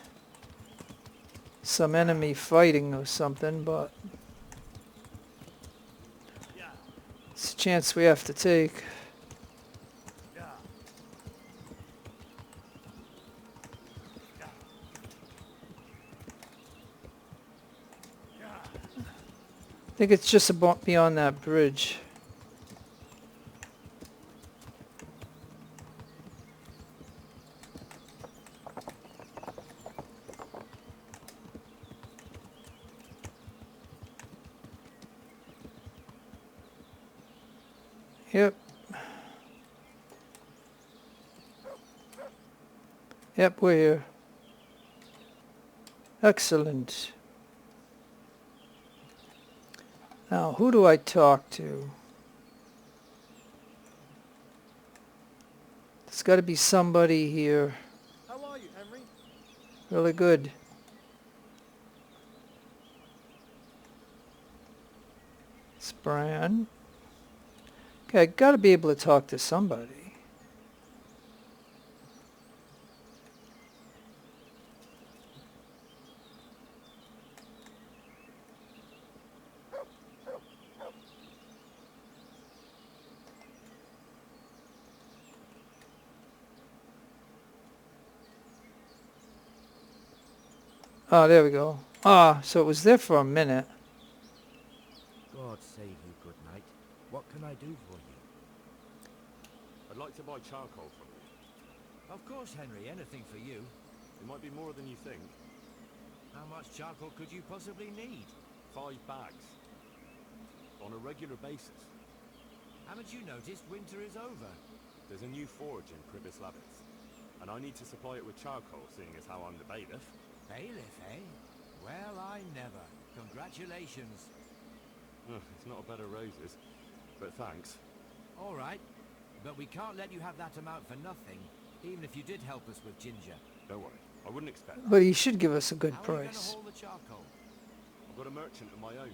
some enemy fighting or something, but it's a chance we have to take. I think it's just about beyond that bridge. Yep. Yep, we're here. Excellent. Now, who do I talk to? There's got to be somebody here. How are you, Henry? Really good. It's Bran. Okay, I got to be able to talk to somebody. Oh, there we go. Ah, so it was there for a minute. God save you, good knight. What can I do for you? I'd like to buy charcoal from you. Of course, Henry, anything for you. It might be more than you think. How much charcoal could you possibly need? 5 bags. On a regular basis. Haven't you noticed winter is over? There's a new forge in Pribyslavitz, and I need to supply it with charcoal, seeing as how I'm the bailiff. Bailiff, eh? Well, I never. Congratulations. It's not a bed of roses, but thanks. All right, but we can't let you have that amount for nothing, even if you did help us with Ginger. Don't worry, I wouldn't expect that. But he should give us a good How are you price. gonna haul the charcoal? I've got a merchant of my own.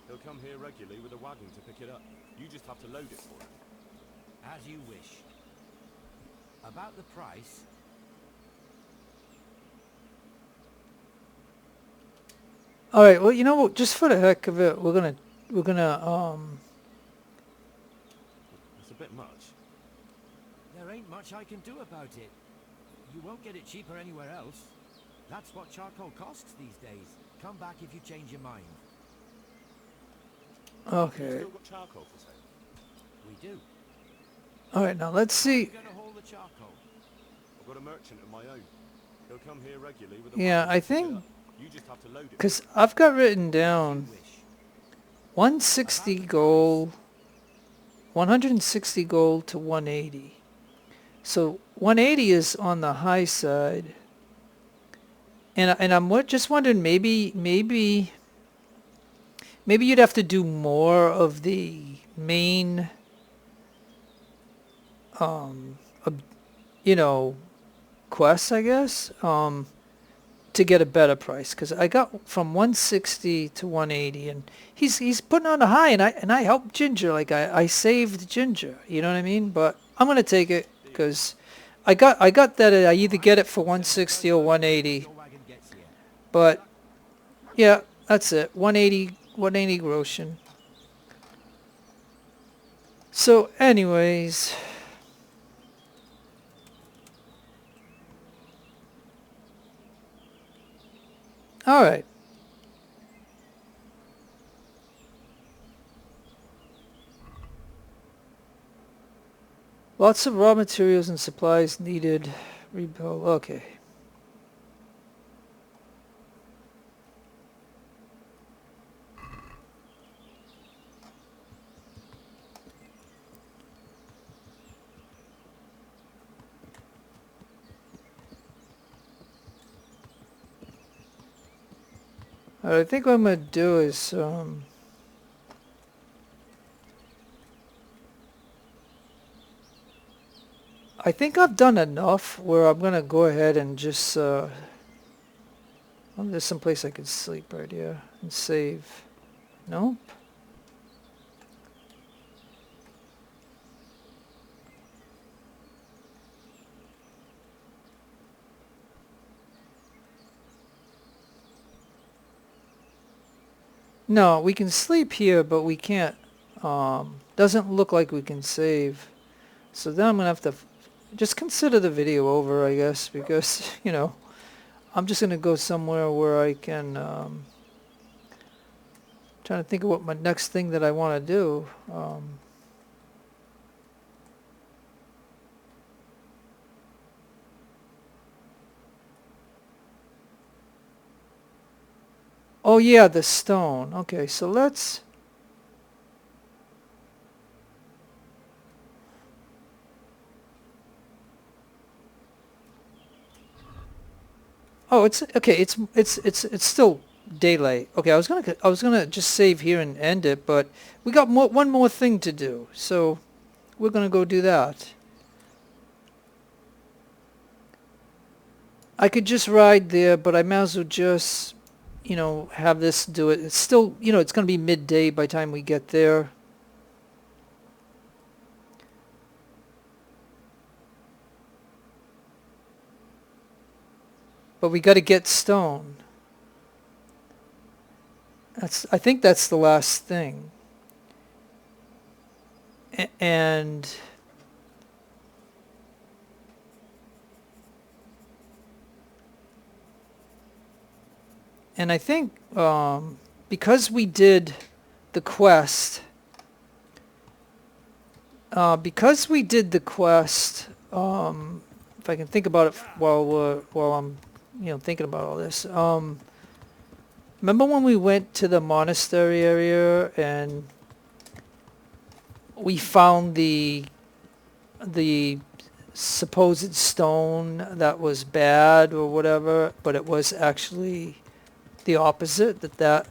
He'll come here regularly with a wagon to pick it up. You just have to load it for him. As you wish. About the price... All right. Well, you know what? Just for the heck of it, we're gonna It's a bit much. There ain't much I can do about it. You won't get it cheaper anywhere else. That's what charcoal costs these days. Come back if you change your mind. Okay. Still got charcoal for sale? We do. All right. Now let's see. How are you gonna haul the charcoal? I've got a merchant of my own. He'll come here regularly with a Yeah, wagon I to pick it think up. You just have to load it. because I've got written down 160 gold, 160 gold to 180. So 180 is on the high side. And I'm just wondering, maybe you'd have to do more of the main, you know, quests, I guess, to get a better price. Because I got from 160 to 180, and he's putting on a high, and I helped Ginger, like I saved Ginger. You know what I mean? But I'm gonna take it because I got that I either get it for 160 or 180. But yeah, that's it. 180 groschen. So anyways, all right. Lots of raw materials and supplies needed. Rebuild. Okay. I think what I'm going to do is, I think I've done enough where I'm going to go ahead and just, oh, there's some place I could sleep right here and save. Nope. No, we can sleep here, but we can't, doesn't look like we can save. So then I'm going to have to just consider the video over, I guess, because, you know, I'm just going to go somewhere where I can, trying to think of what my next thing that I want to do. Oh yeah, the stone. Okay, so let's... Oh, it's okay. It's still daylight. Okay, I was gonna just save here and end it, but we got one more thing to do, so we're gonna go do that. I could just ride there, but I might as well just, you know, have this do it. It's still, you know, it's gonna be midday by the time we get there. But we got to get stone. I think that's the last thing. And I think because we did the quest, if I can think about it while I'm, you know, thinking about all this. Remember when we went to the monastery area and we found the supposed stone that was bad or whatever, but it was actually the opposite, that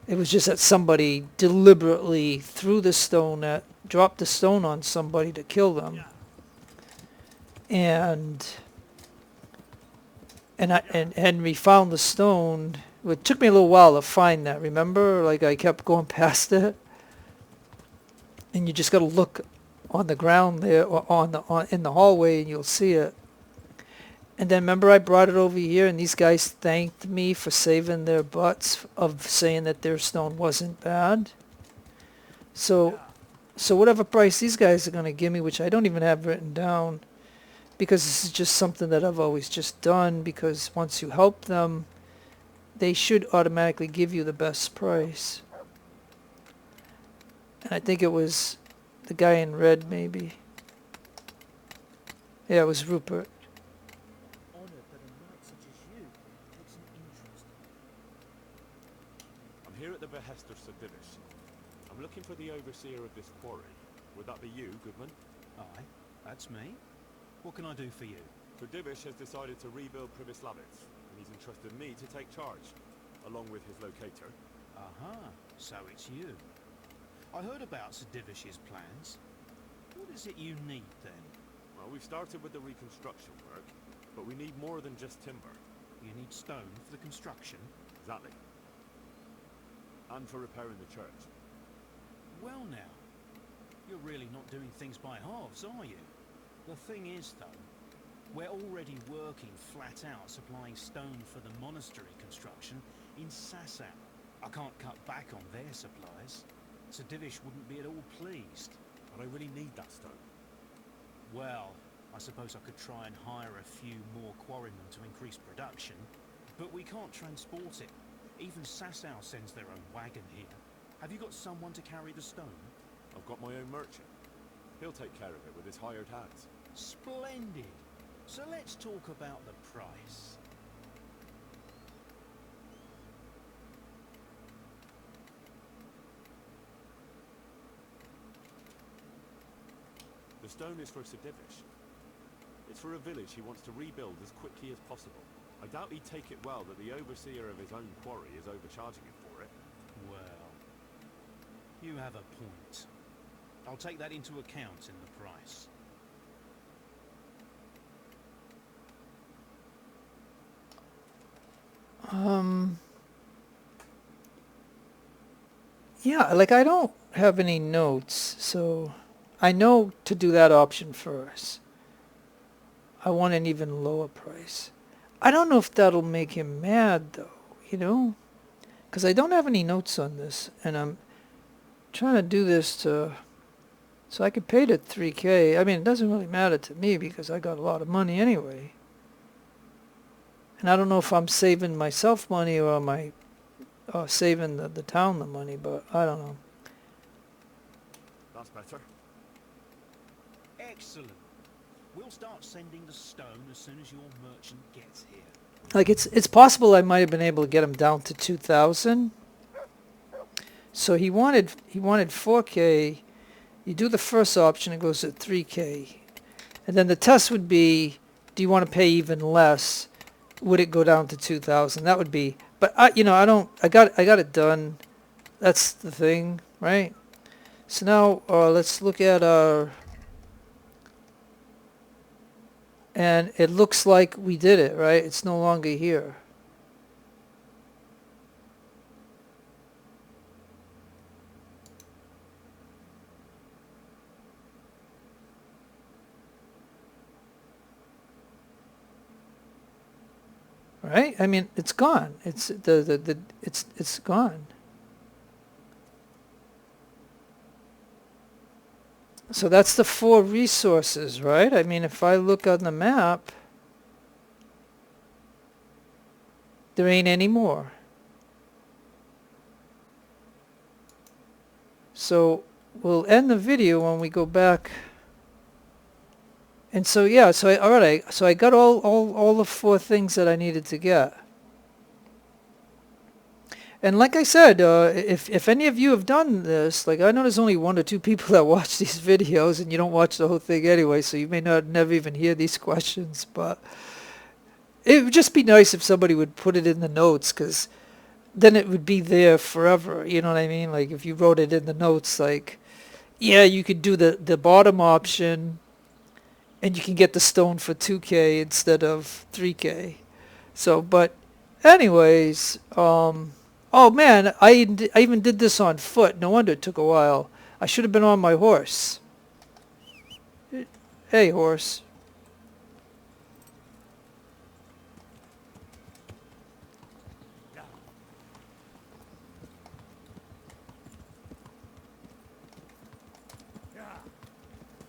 it was just that somebody deliberately threw the stone dropped the stone on somebody to kill them. And we found the stone. It took me a little while to find that, remember? Like, I kept going past it. And you just got to look on the ground there, or in the hallway, and you'll see it. And then remember I brought it over here, and these guys thanked me for saving their butts of saying that their stone wasn't bad. So whatever price these guys are going to give me, which I don't even have written down, because this is just something that I've always just done, because once you help them, they should automatically give you the best price. And I think it was the guy in red, maybe. Yeah, it was Rupert. I'm here at the behest of Sir Divish. I'm looking for the overseer of this quarry. Would that be you, Goodman? Aye, that's me. What can I do for you? Pribyslavitz has decided to rebuild Pribyslavitz, and he's entrusted me to take charge, along with his locator. Aha, so it's you. I heard about Sedivish's plans. What is it you need, then? Well, we've started with the reconstruction work, but we need more than just timber. You need stone for the construction? Exactly. And for repairing the church. Well now, you're really not doing things by halves, are you? The thing is, though, we're already working flat out supplying stone for the monastery construction in Sasau. I can't cut back on their supplies. Sedivish wouldn't be at all pleased. But I really need that stone. Well, I suppose I could try and hire a few more quarrymen to increase production, but we can't transport it. Even Sasau sends their own wagon here. Have you got someone to carry the stone? I've got my own merchant. He'll take care of it with his hired hands. Splendid. So let's talk about the price. The stone is for Sedivish. It's for a village he wants to rebuild as quickly as possible. I doubt he'd take it well that the overseer of his own quarry is overcharging him for it. Well, you have a point. I'll take that into account in the price. Yeah, like I don't have any notes, so I know to do that option first. I want an even lower price. I don't know if that'll make him mad though, you know? Because I don't have any notes on this, and I'm trying to do this so I could pay it 3K. I mean, it doesn't really matter to me because I got a lot of money anyway. And I don't know if I'm saving myself money or am I saving the town the money, but I don't know. That's better. Excellent. We'll start sending the stone as soon as your merchant gets here. Like it's possible I might have been able to get him down to 2,000. So he wanted 4K. You do the first option, it goes at 3K. And then the test would be, do you want to pay even less? Would it go down to 2,000? That would be, but I got it done. That's the thing, right? So now let's look at our, and it looks like we did it, right? It's no longer here. Right? I mean, it's gone. It's it's gone. So that's the 4 resources, right? I mean, if I look on the map, there ain't any more. So we'll end the video when we go back. And so yeah, so I got all the 4 things that I needed to get. And like I said, if any of you have done this, like I know there's only 1 or 2 people that watch these videos, and you don't watch the whole thing anyway, so you may never even hear these questions. But it would just be nice if somebody would put it in the notes, because then it would be there forever. You know what I mean? Like if you wrote it in the notes, like, yeah, you could do the bottom option, and you can get the stone for 2K instead of 3K. So, but anyways, oh man, I even did this on foot. No wonder it took a while. I should have been on my horse. Hey, horse.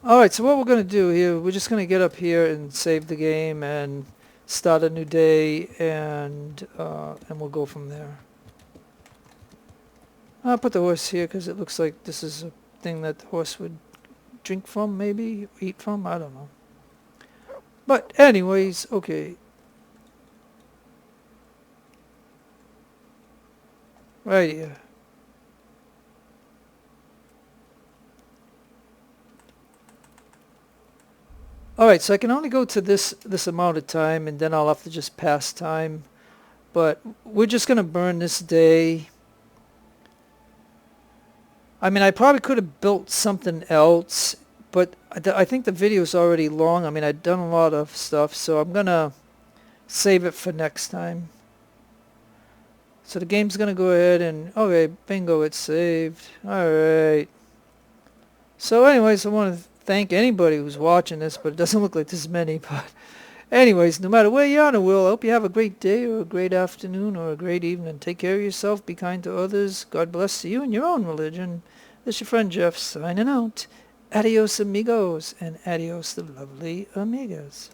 Alright, so what we're going to do here, we're just going to get up here and save the game and start a new day, and we'll go from there. I'll put the horse here because it looks like this is a thing that the horse would drink from, maybe, eat from, I don't know. But anyways, okay. Right here. Alright, so I can only go to this amount of time, and then I'll have to just pass time. But we're just going to burn this day. I mean, I probably could have built something else, but I think the video is already long. I mean, I've done a lot of stuff, so I'm going to save it for next time. So the game's going to go ahead and, okay, bingo, it's saved. Alright. So anyways, I want to thank anybody who's watching this, but it doesn't look like there's many. But anyways, no matter where you are in the world, I hope you have a great day or a great afternoon or a great evening. Take care of yourself. Be kind to others. God bless you and your own religion. This is your friend Jeff signing out. Adios amigos and adios the lovely amigas.